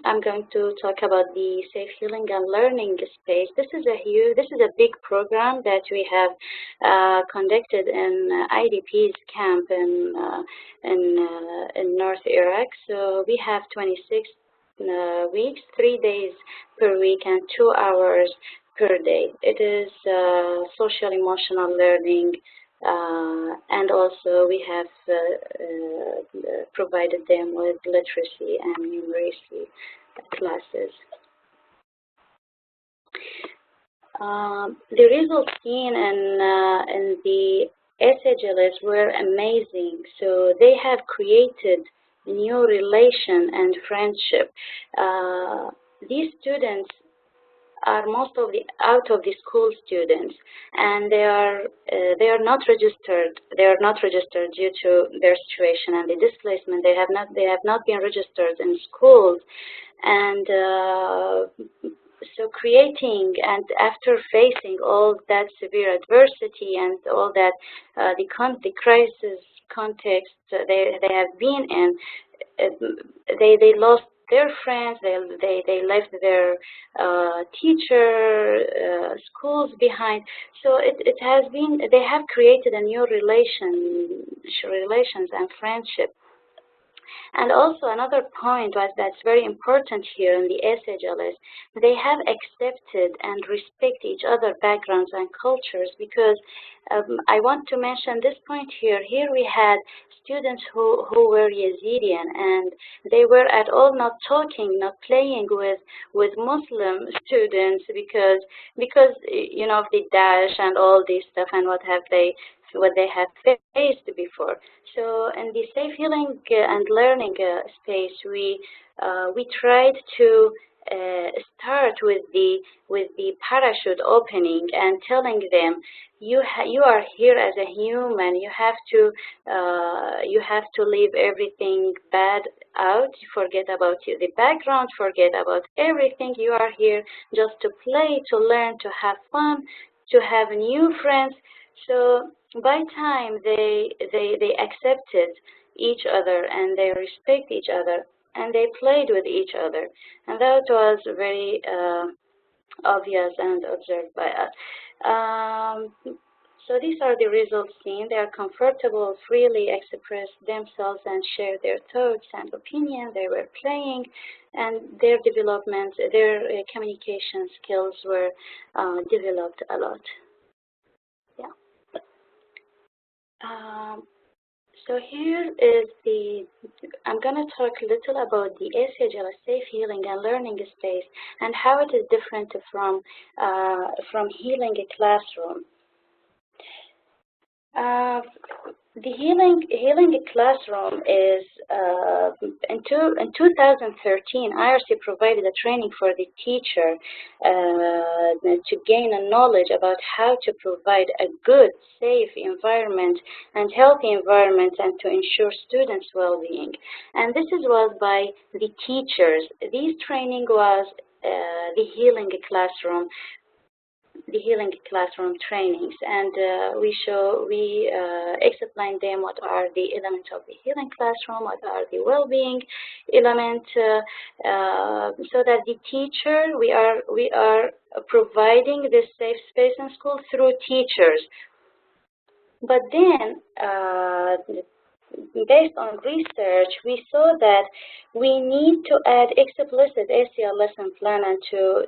I'm going to talk about the safe healing and learning space. This is a big program that we have conducted in IDP's camp in North Iraq. So we have 26 weeks, 3 days per week, and 2 hours per day. It is social emotional learning. And also we have provided them with literacy and numeracy classes. The results seen in the SELs were amazing. So they have created new relation and friendship. These students are most of the out of the school students, and they are not registered. They are not registered due to their situation and the displacement. They have not been registered in schools, and so creating, and after facing all that severe adversity and all that the crisis context they have been in, they lost their friends, they left their teacher, schools behind. So it has been, they have created a new relations and friendship. And also another point that's very important here in the SELs, they have accepted and respect each other's backgrounds and cultures, because I want to mention this point here. Here we had students who were Yazidi, and they were at all not talking, not playing with Muslim students because you know of the Daesh and all this stuff and what they have faced before. So in the safe healing and learning space, we tried to start with the parachute opening and telling them, you are here as a human. You have to leave everything bad out. Forget about the background. Forget about everything. You are here just to play, to learn, to have fun, to have new friends. So by time they accepted each other, and they respect each other, and they played with each other, and that was very obvious and observed by us. So these are the results seen. They are comfortable, freely express themselves and share their thoughts and opinions. They were playing, and their development, their communication skills were developed a lot. Yeah. So here is I'm going to talk a little about the SEL, safe healing and learning space, and how it is different from healing a classroom. The healing classroom is in 2013, IRC provided a training for the teacher to gain a knowledge about how to provide a good, safe environment and healthy environment, and to ensure students' well-being. And this was by the teachers. This training was the healing classroom trainings, and we explain them what are the elements of the healing classroom, what are the well-being elements, so that the teacher, we are providing this safe space in school through teachers. But then, based on research, we saw that we need to add explicit SEL lesson plan and to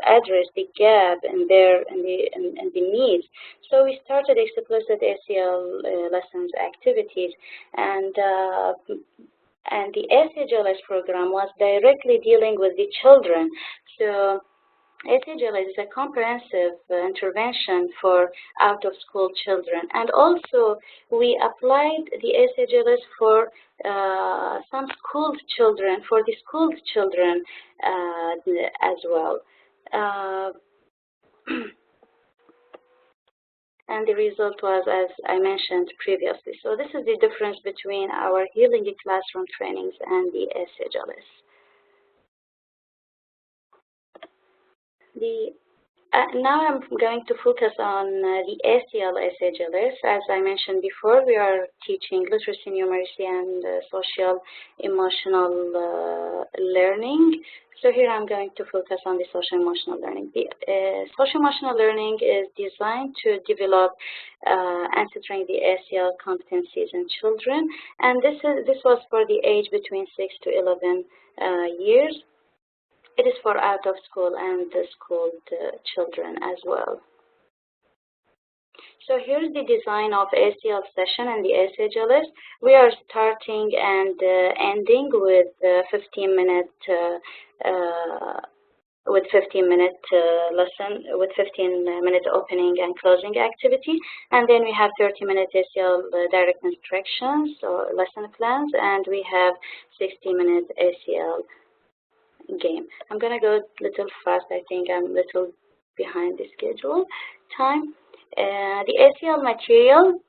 address the gap in the needs. So we started explicit SEL lessons activities, and the SELS program was directly dealing with the children. So SEL is a comprehensive intervention for out-of-school children, and also we applied the SELs for some schooled children, for the schooled children as well. And the result was, as I mentioned previously. So this is the difference between our healing classroom trainings and the SELs. Now I'm going to focus on the SEL SELs. As I mentioned before, we are teaching literacy, numeracy, and social emotional learning. So here I'm going to focus on the social emotional learning. The social emotional learning is designed to develop ancestering the SEL competencies in children, and this was for the age between 6 to 11 years. It is for out of school and schooled children as well. So here's the design of SEL session and the SELs. We are starting and ending with 15-minute lesson, with 15-minute opening and closing activity, and then we have 30-minute SEL direct instructions or lesson plans, and we have 60-minute SEL game. I'm going to go a little fast. I think I'm a little behind the schedule time. The SEL material.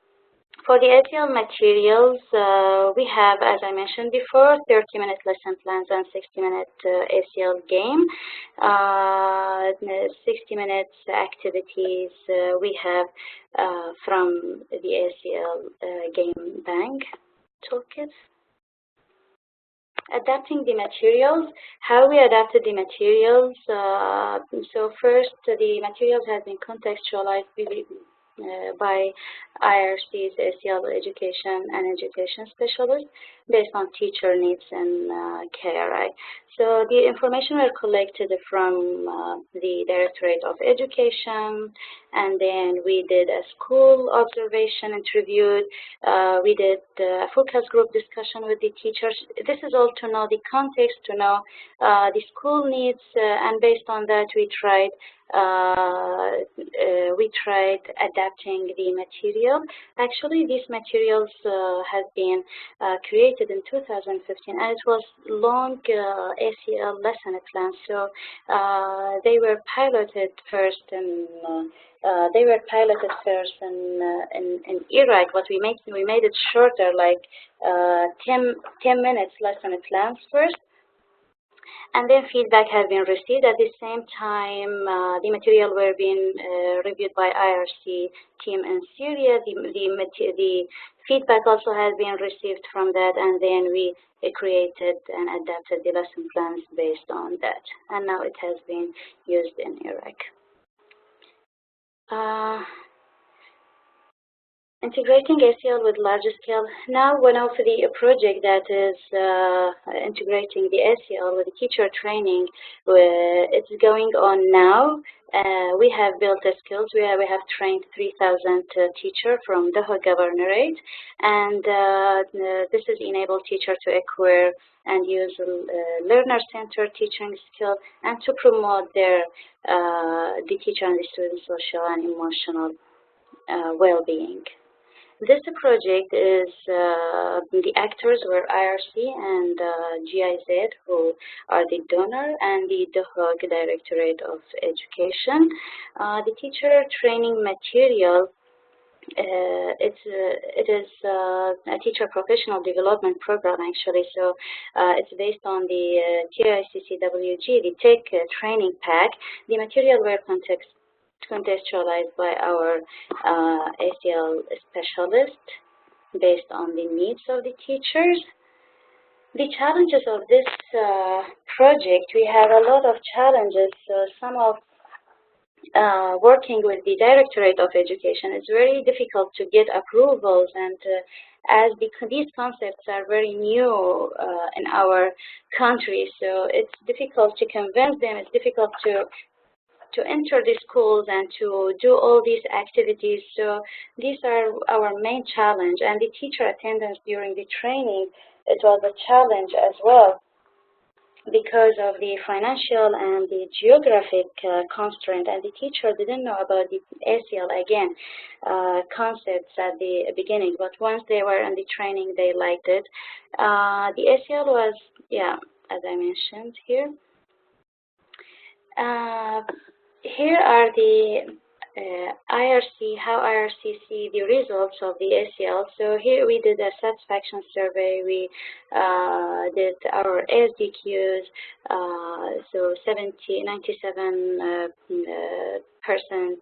For the SEL materials, we have, as I mentioned before, 30-minute lesson plans and 60-minute SEL game. 60-minute activities we have from the SEL game bank toolkit. Adapting the materials, how we adapted the materials. So first, the materials have been contextualized by IRC's SEL education and education specialists based on teacher needs and KRI. So the information were collected from the Directorate of Education, and then we did a school observation interview. We did a focus group discussion with the teachers. This is all to know the context, to know the school needs, and based on that we tried adapting the material. Actually, these materials have been created in 2015, and it was long SEL lesson plan. So they were piloted first in Iraq. But we made it shorter, like 10 minutes lesson plans first. And then feedback has been received. At the same time, the material were being reviewed by IRC team in Syria. The feedback also has been received from that, and then we created and adapted the lesson plans based on that. And now it has been used in Iraq. Integrating SEL with larger scale. Now, one of the project that is integrating the SEL with the teacher training, it's going on now. We have built the skills. We have trained 3,000 teachers from the Governorate, and this has enabled teachers to acquire and use learner-centered teaching skill and to promote their the teacher and the student social and emotional well-being. This project is the actors were IRC and GIZ, who are the donor, and the DHOG, Directorate of Education. The teacher training material, it is a teacher professional development program, actually. So it's based on the TICCWG, the TEC training pack. The material were contextualized by our SEL specialist based on the needs of the teachers. The challenges of this project, we have a lot of challenges. So some of working with the Directorate of Education, it's very difficult to get approvals, and as these concepts are very new in our country, so it's difficult to convince them, it's difficult to enter the schools and to do all these activities. So these are our main challenge, and the teacher attendance during the training, it was a challenge as well because of the financial and the geographic constraint, and the teacher didn't know about the SEL, again, concepts at the beginning, but once they were in the training, they liked it. The SEL was, yeah, as I mentioned here. Here are the IRC, how IRC see the results of the SEL. So here we did a satisfaction survey. We did our SDQs, so 97%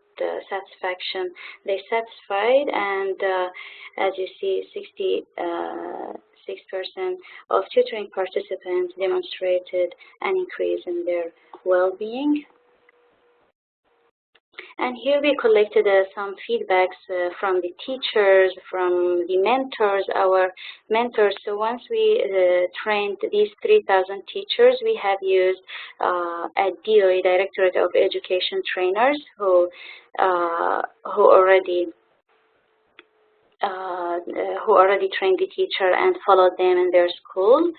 satisfaction. They satisfied, and as you see, 6% of tutoring participants demonstrated an increase in their well-being. And here we collected some feedbacks from the teachers, from the mentors, our mentors. So once we trained these 3,000 teachers, we have used a DOE, Directorate of Education trainers, who already trained the teacher and followed them in their school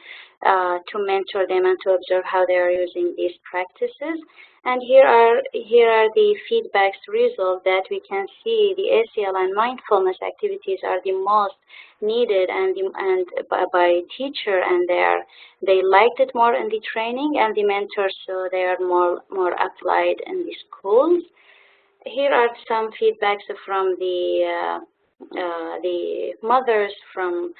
to mentor them and to observe how they are using these practices. And here are the feedbacks result that we can see the SEL and mindfulness activities are the most needed and by teacher, and they liked it more in the training, and the mentors, so they are more applied in the schools. Here are some feedbacks from the mothers, from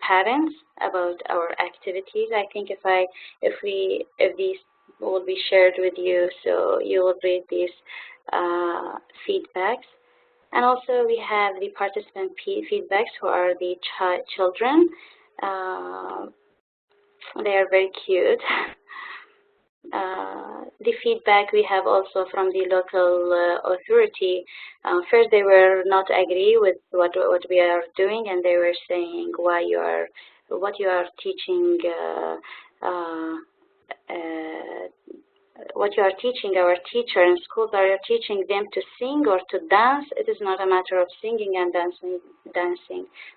parents about our activities. I think if these will be shared with you, so you will read these feedbacks. And also we have the participant feedbacks, who are the children. They are very cute. The feedback we have also from the local authority. First, they were not agree with what we are doing, and they were saying what you are teaching. What you are teaching our teacher in schools, are you teaching them to sing or to dance? It is not a matter of singing and dancing.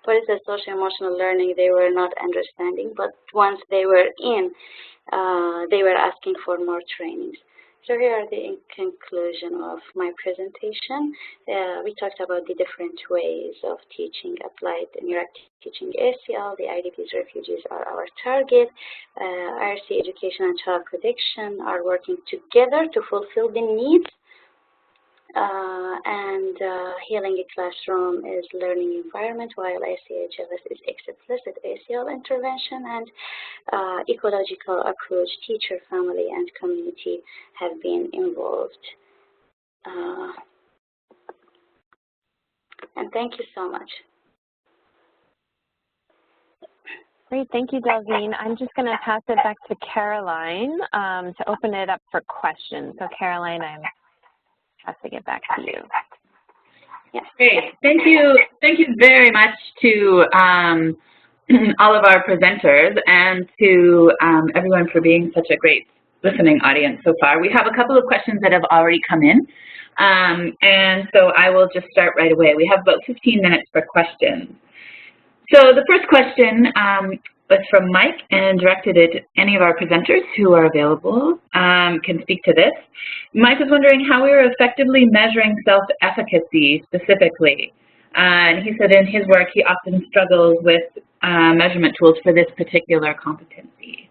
What is the social emotional learning? They were not understanding, but once they were in, they were asking for more trainings. So here are the conclusion of my presentation. We talked about the different ways of teaching applied interactive teaching SEL. The IDPs, refugees are our target. IRC Education and Child Protection are working together to fulfill the needs. Healing a Classroom is learning environment, while SEHLS is explicit SEL intervention, and ecological approach, teacher, family, and community have been involved. And thank you so much. Great, thank you, Delvine. I'm just going to pass it back to Caroline to open it up for questions. So Caroline, I'm passing it back to you. Yeah. Great. Thank you. Thank you very much to all of our presenters and to everyone for being such a great listening audience so far. We have a couple of questions that have already come in, and so I will just start right away. We have about 15 minutes for questions. So the first question was from Mike and directed at any of our presenters who are available can speak to this. Mike was wondering how we were effectively measuring self-efficacy specifically. And he said in his work he often struggles with measurement tools for this particular competency.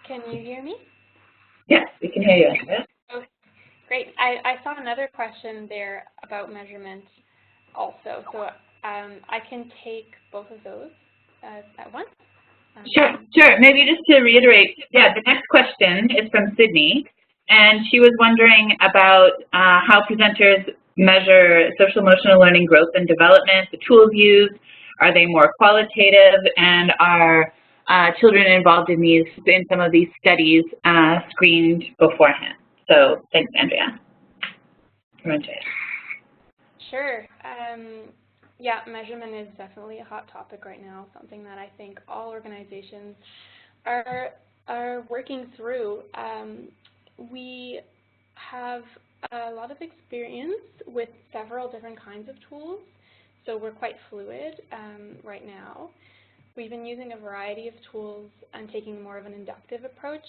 Can you hear me? Yes, we can hear you, Andrea. Okay, great. I saw another question there about measurement also, so I can take both of those at once. Sure. Maybe just to reiterate, yeah, the next question is from Sydney, and she was wondering about how presenters measure social emotional learning growth and development, the tools used, are they more qualitative, and are children involved in some of these studies screened beforehand? So thanks, Andrea. Sure. Yeah, measurement is definitely a hot topic right now, something that I think all organizations are working through. We have a lot of experience with several different kinds of tools, so we're quite fluid right now. We've been using a variety of tools and taking more of an inductive approach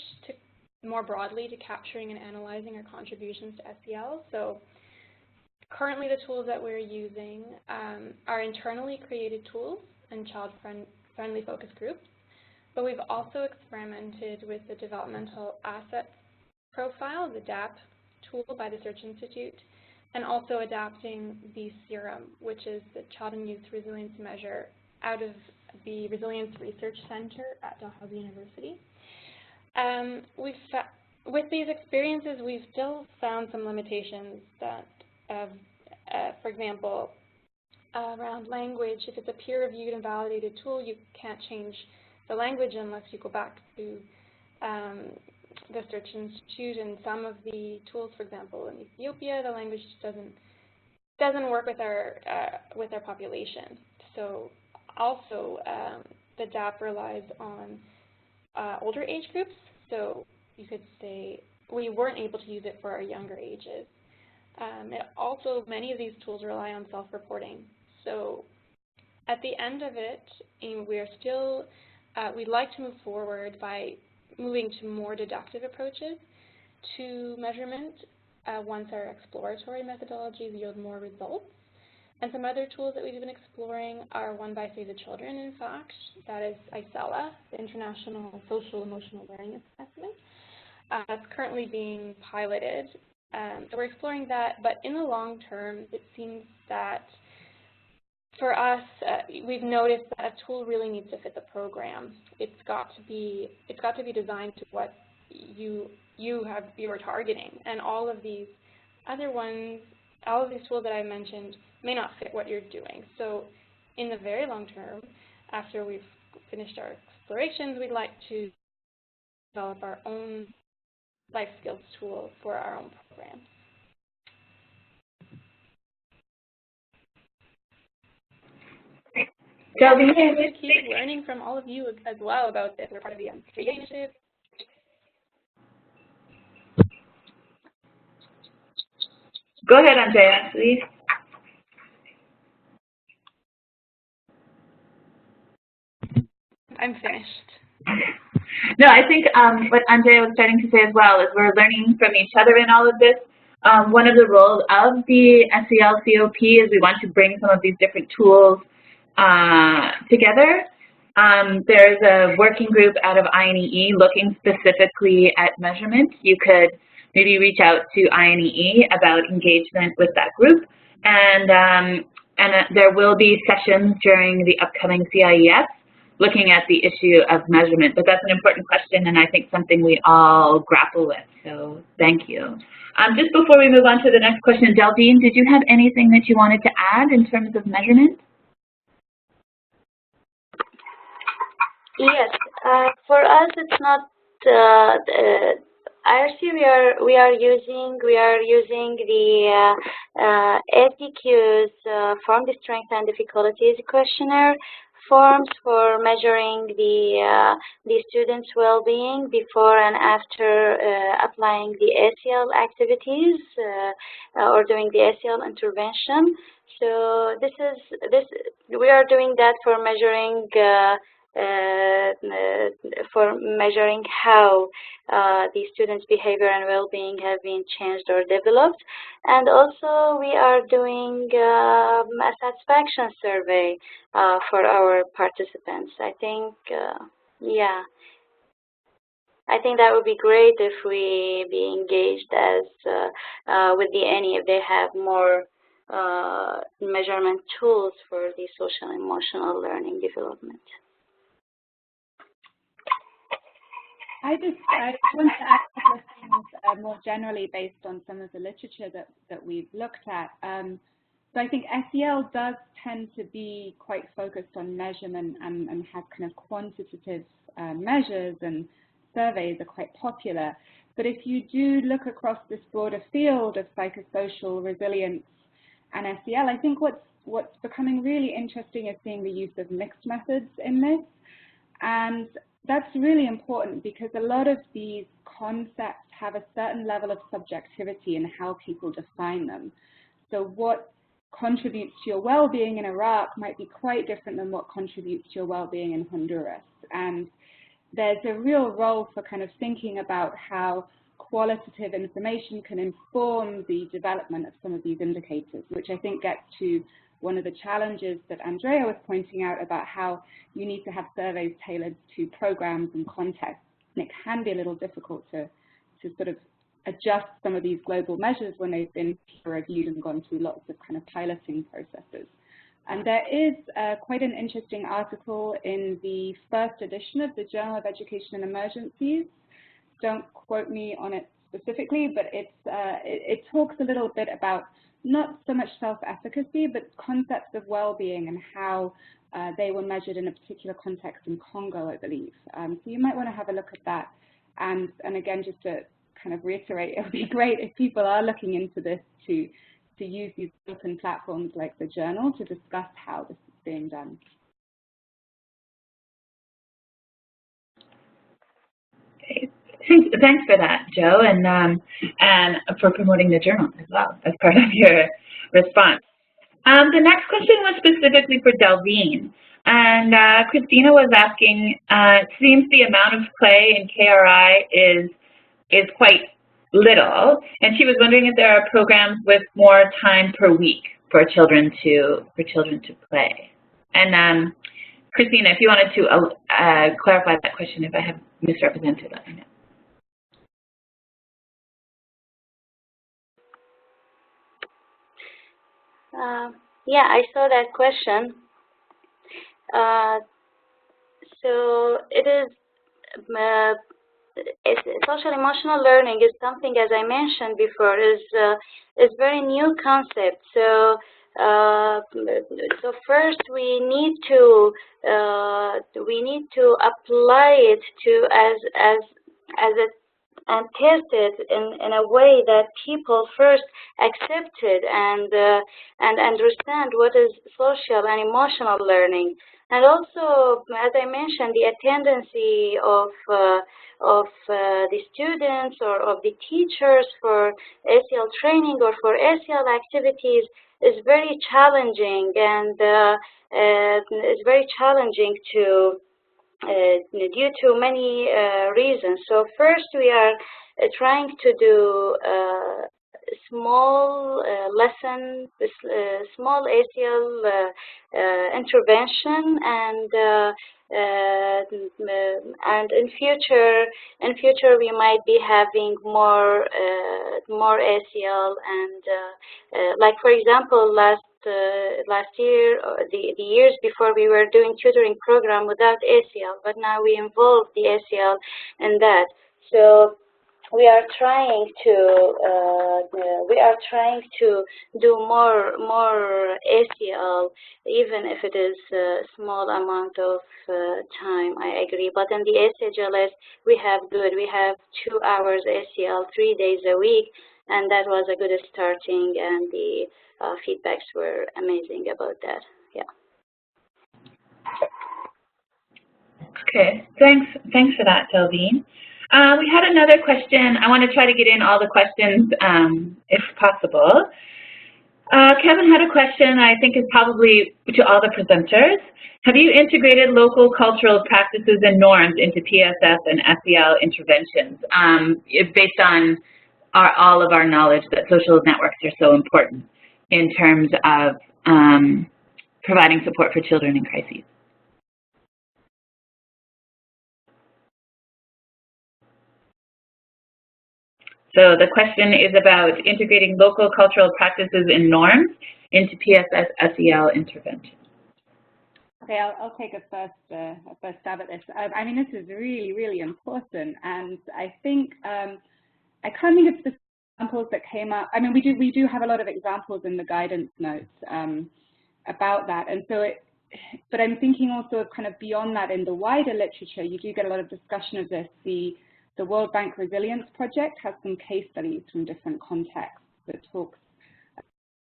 more broadly to capturing and analyzing our contributions to SEL. So currently the tools that we're using are internally created tools and child-friendly focus groups, but we've also experimented with the developmental assets profile, the DAP tool by the Search Institute, and also adapting the Serum, which is the Child and Youth Resilience Measure out of the Resilience Research Center at Dalhousie University. With these experiences, we've still found some limitations that, for example, around language. If it's a peer-reviewed and validated tool, you can't change the language unless you go back to the Search Institute. And some of the tools, for example, in Ethiopia, the language just doesn't work with our population. So also, the DAP relies on older age groups. So you could say we weren't able to use it for our younger ages. Also, many of these tools rely on self-reporting. So at the end of it, we'd like to move forward by moving to more deductive approaches to measurement once our exploratory methodologies yield more results. And some other tools that we've been exploring are one by Save the Children, in fact. That is ISELA, the International Social Emotional Learning Assessment. That's currently being piloted. So we're exploring that, but in the long term, it seems that for us, we've noticed that a tool really needs to fit the program. It's got to be designed to what you are targeting, and all of these other ones, all of these tools that I mentioned may not fit what you're doing. So in the very long term, after we've finished our explorations, we'd like to develop our own life skills tool for our own programs. Delvin, we keep learning from all of you as well about this. We're part of the CEA initiative. Go ahead, Andrea, please. I'm finished. No, I think what Andrea was starting to say as well is we're learning from each other in all of this. One of the roles of the SEL COP is we want to bring some of these different tools together. There's a working group out of INEE looking specifically at measurement. You could maybe reach out to INEE about engagement with that group. And there will be sessions during the upcoming CIES looking at the issue of measurement. But that's an important question, and I think something we all grapple with. So thank you. Just before we move on to the next question, Delvin, did you have anything that you wanted to add in terms of measurement? Yes, For us, it's not IRC. We are using the APQ's form the strength and difficulties questionnaire forms for measuring the students' well-being before and after applying the SEL activities or doing the SEL intervention. So we are doing that for measuring how the students' behavior and well-being have been changed or developed. And also we are doing a satisfaction survey for our participants. I think, yeah, I think that would be great if we be engaged as with the NE if they have more measurement tools for the social and emotional learning development. I just want to add a couple of things more generally based on some of the literature that we've looked at. So I think SEL does tend to be quite focused on measurement and have kind of quantitative measures, and surveys are quite popular. But if you do look across this broader field of psychosocial resilience and SEL, I think what's becoming really interesting is seeing the use of mixed methods in this. And that's really important because a lot of these concepts have a certain level of subjectivity in how people define them. So what contributes to your well-being in Iraq might be quite different than what contributes to your well-being in Honduras. And there's a real role for kind of thinking about how qualitative information can inform the development of some of these indicators, which I think gets to one of the challenges that Andrea was pointing out about how you need to have surveys tailored to programs and context. And it can be a little difficult to sort of adjust some of these global measures when they've been peer-reviewed and gone through lots of kind of piloting processes. And there is quite an interesting article in the first edition of the Journal of Education and Emergencies. Don't quote me on it specifically, but it talks a little bit about not so much self-efficacy, but concepts of well-being and how they were measured in a particular context in Congo, I believe. So you might want to have a look at that. And again, just to kind of reiterate, it would be great if people are looking into this to use these open platforms like the journal to discuss how this is being done. Okay. Thanks for that, Joe, and for promoting the journal as well as part of your response. The next question was specifically for Delvine, and Christina was asking, it seems the amount of play in KRI is quite little, and she was wondering if there are programs with more time per week for children to play. And Christina, if you wanted to clarify that question, if I have misrepresented, let me know. Yeah, I saw that question. So it is social emotional learning is something, as I mentioned before, is very new concept. So first we need to apply it to as a and test it in a way that people first accept it and understand what is social and emotional learning. And also, as I mentioned, the tendency of the students or of the teachers for SEL training or for SEL activities is very challenging, and is very challenging to due to many reasons. So first, we are trying to do small lesson, small SEL intervention, and in future we might be having more SEL, and like for example last year, the years before, we were doing tutoring program without SEL, but now we involve the SEL in that. So we are trying to do more SEL, even if it is a small amount of time. I agree. But in the SHLS, we have 2 hours SEL 3 days a week, and that was a good starting, and the feedbacks were amazing about that. Yeah. Okay, thanks for that, Delvine. We had another question. I want to try to get in all the questions if possible. Kevin had a question I think is probably to all the presenters. Have you integrated local cultural practices and norms into PSS and SEL interventions based on all of our knowledge that social networks are so important in terms of providing support for children in crises? So the question is about integrating local cultural practices and norms into PSS SEL intervention. Okay, I'll take a first stab at this. I mean, this is really, really important, and I think I can't think of specific examples that came up. I mean, we do have a lot of examples in the guidance notes about that, and so but I'm thinking also of kind of beyond that in the wider literature. You do get a lot of discussion of this. The World Bank Resilience Project has some case studies from different contexts that talks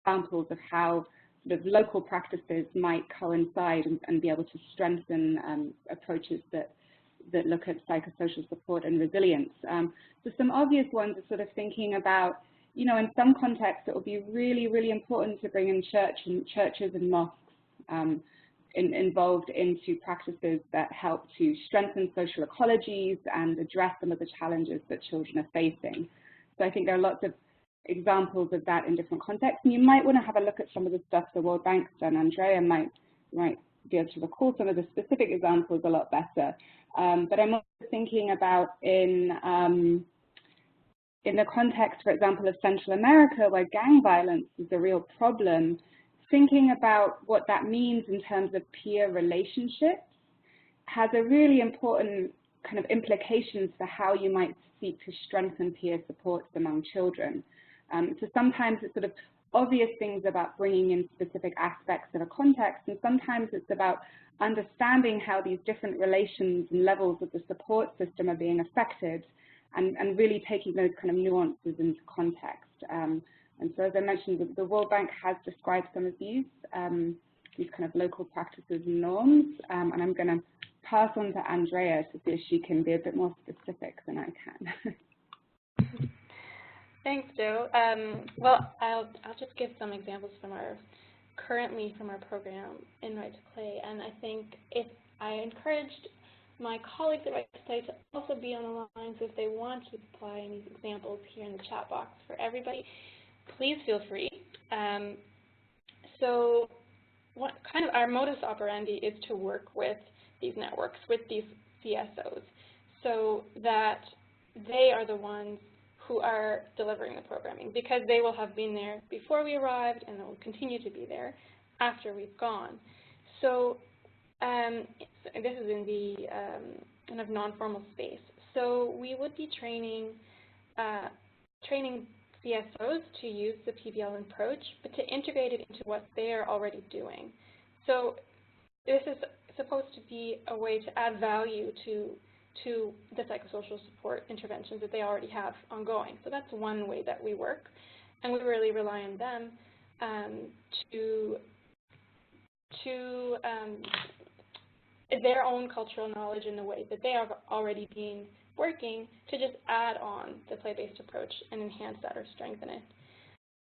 examples of how sort of local practices might coincide and be able to strengthen approaches that look at psychosocial support and resilience. So some obvious ones are sort of thinking about, you know, in some contexts it will be really, really important to bring in churches and mosques involved into practices that help to strengthen social ecologies and address some of the challenges that children are facing. So I think there are lots of examples of that in different contexts, and you might want to have a look at some of the stuff the World Bank's done. Andrea might be able to recall some of the specific examples a lot better. But I'm also thinking about in the context, for example, of Central America, where gang violence is a real problem, thinking about what that means in terms of peer relationships has a really important kind of implications for how you might seek to strengthen peer supports among children. So sometimes it's sort of obvious things about bringing in specific aspects of a context, and sometimes it's about understanding how these different relations and levels of the support system are being affected, and really taking those kind of nuances into context. And so, as I mentioned, the World Bank has described some of these kind of local practices and norms, and I'm going to pass on to Andrea to see if she can be a bit more specific than I can. Thanks, Jo. Well, I'll just give some examples from our program in Right to Play, and I think if I encouraged my colleagues at Right to Play to also be on the line, so if they want to apply any examples here in the chat box for everybody, please feel free. So what kind of our modus operandi is to work with these networks, with these CSOs, so that they are the ones who are delivering the programming, because they will have been there before we arrived and they will continue to be there after we've gone. So this is in the kind of non-formal space. So we would be training CSOs to use the PBL approach, but to integrate it into what they are already doing. So this is supposed to be a way to add value to the psychosocial support interventions that they already have ongoing. So that's one way that we work, and we really rely on them to their own cultural knowledge in the way that they have already been working, to just add on the play-based approach and enhance that or strengthen it.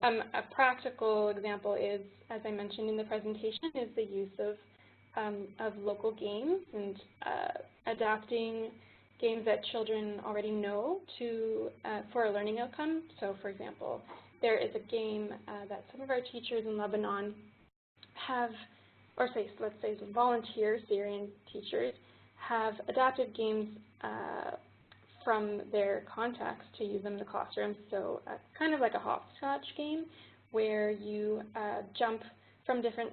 A practical example is, as I mentioned in the presentation, is the use of local games and adapting games that children already know for a learning outcome. So, for example, there is a game that some of our teachers in Lebanon have, or let's say some volunteer Syrian teachers have adapted games from their context to use them in the classroom. So kind of like a hopscotch game, where you jump on different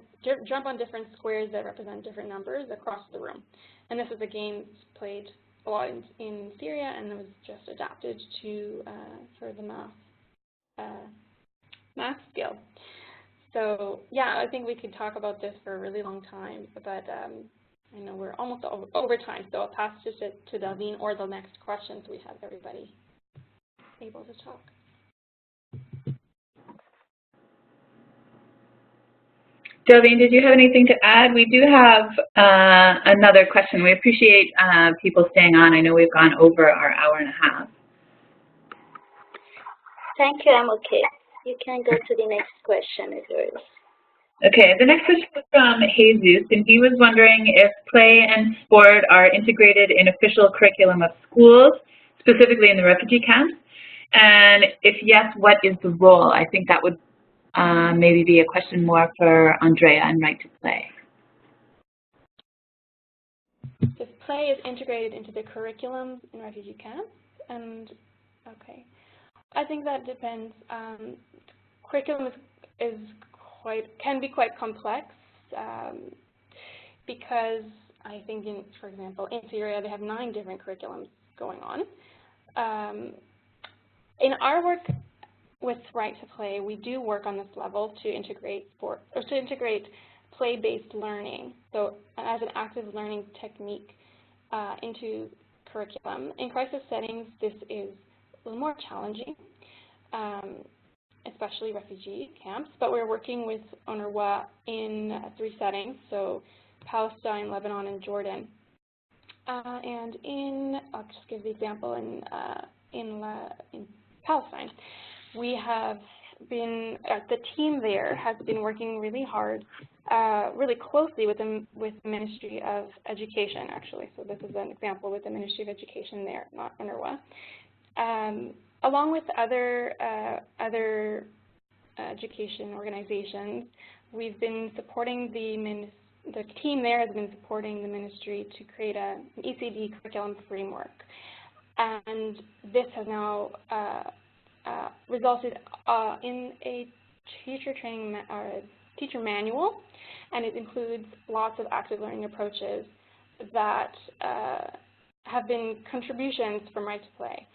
squares that represent different numbers across the room. And this is a game played a lot in Syria, and it was just adapted to for the math skill. So yeah, I think we could talk about this for a really long time, but I know we're almost over time, so I'll pass this to Delvine or the next questions. We have everybody able to talk. Delvine, did you have anything to add? We do have another question. We appreciate people staying on. I know we've gone over our hour and a half. Thank you, I'm okay. You can go to the next question if there is. Okay, the next question is from Jesus, and he was wondering if play and sport are integrated in official curriculum of schools, specifically in the refugee camps, and if yes, what is the role? I think that would maybe be a question more for Andrea and Right to Play. If play is integrated into the curriculum in refugee camps, and okay, I think that depends. Curriculum can be quite complex because I think, for example, in Syria they have 9 different curriculums going on. In our work with Right to Play, we do work on this level to integrate sport or to integrate play-based learning, so as an active learning technique into curriculum. In crisis settings, this is a little more challenging, especially refugee camps, but we're working with UNRWA in 3 settings, so Palestine, Lebanon, and Jordan. And I'll just give the example, in Palestine, we have been, the team there has been working really hard, really closely with the Ministry of Education, actually. So this is an example with the Ministry of Education there, not UNRWA. Along with other education organizations, we've been supporting the team there has been supporting the ministry to create an ECD curriculum framework, and this has now resulted in a teacher training teacher manual, and it includes lots of active learning approaches that have been contributions from Right to Play.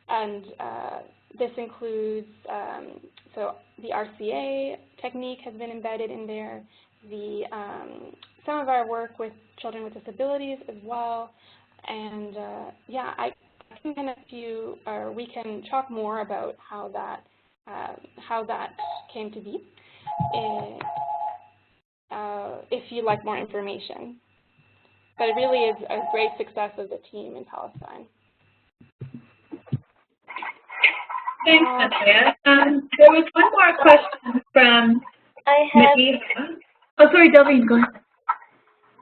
And this includes, so the RCA technique has been embedded in there, some of our work with children with disabilities as well, and yeah, I can kind of we can talk more about how that came to be if you'd like more information. But it really is a great success of the team in Palestine. Thanks, Andrea. There was one more question from Nadia. Oh, sorry, Delvine, go ahead.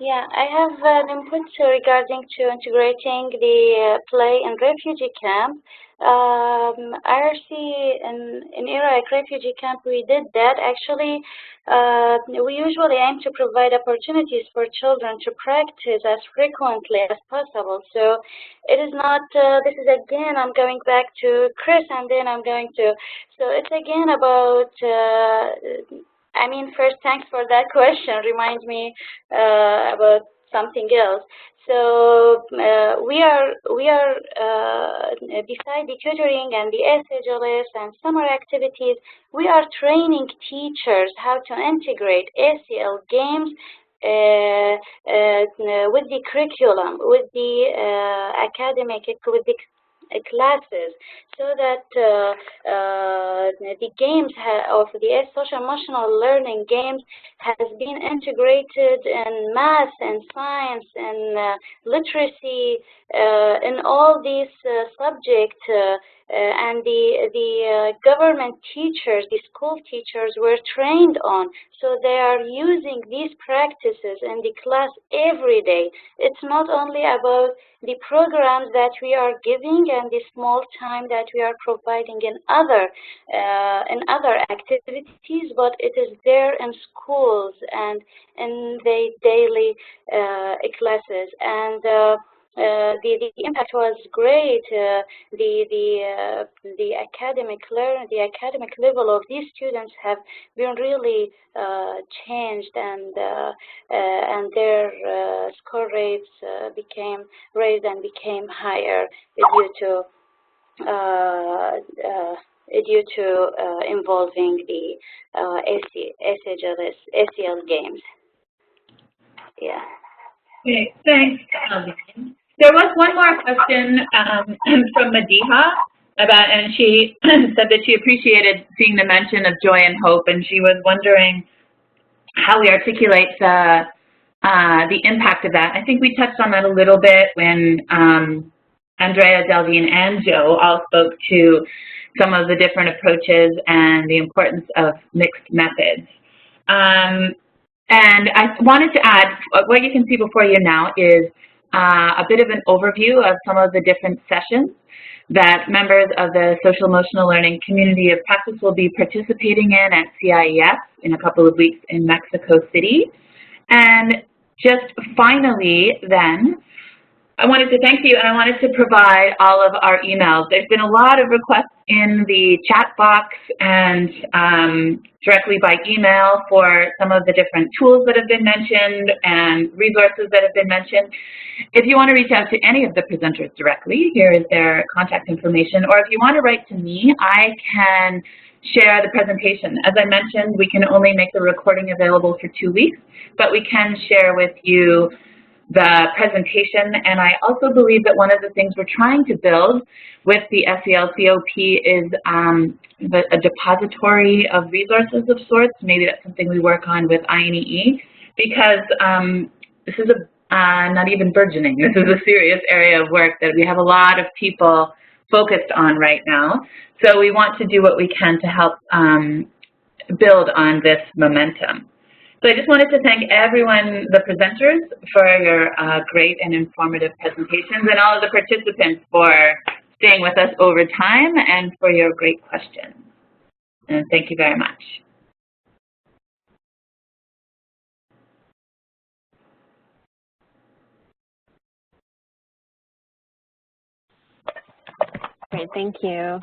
Yeah, I have an input regarding to integrating the play in refugee camp. IRC in Iraq refugee camp, we did that. Actually, we usually aim to provide opportunities for children to practice as frequently as possible. So it is not, this is again, I'm going back to Chris, and then I'm going to, so it's again about, I mean, first, thanks for that question. Remind me about something else. So we are beside the tutoring and the SEL and summer activities, we are training teachers how to integrate SEL games with the curriculum, with the academic, with the classes, so that the games of the social emotional learning games has been integrated in math and science and literacy, in all these subjects, and the government teachers, the school teachers were trained on, so they are using these practices in the class every day. It's not only about the programs that we are giving and the small time that we are providing in other activities, but it is there in schools and in the daily classes. And the impact was great. The academic level of these students have been really changed, and their score rates became raised and became higher due to involving the SEL games. Yeah. Okay, thanks, Alvin. There was one more question from Madiha and she said that she appreciated seeing the mention of joy and hope, and she was wondering how we articulate the impact of that. I think we touched on that a little bit when Andrea, Delvine, and Joe all spoke to some of the different approaches and the importance of mixed methods. And I wanted to add, what you can see before you now is a bit of an overview of some of the different sessions that members of the social emotional learning community of practice will be participating in at CIES in a couple of weeks in Mexico City. And just finally then, I wanted to thank you, and I wanted to provide all of our emails. There's been a lot of requests in the chat box and directly by email for some of the different tools that have been mentioned and resources that have been mentioned. If you want to reach out to any of the presenters directly, here is their contact information. Or if you want to write to me, I can share the presentation. As I mentioned, we can only make the recording available for 2 weeks, but we can share with you the presentation. And I also believe that one of the things we're trying to build with the SEL COP is a depository of resources of sorts. Maybe that's something we work on with INEE, because this is not even burgeoning. This is a serious area of work that we have a lot of people focused on right now. So we want to do what we can to help build on this momentum. So I just wanted to thank everyone, the presenters, for your great and informative presentations, and all of the participants for staying with us over time and for your great questions. And thank you very much. Great, thank you.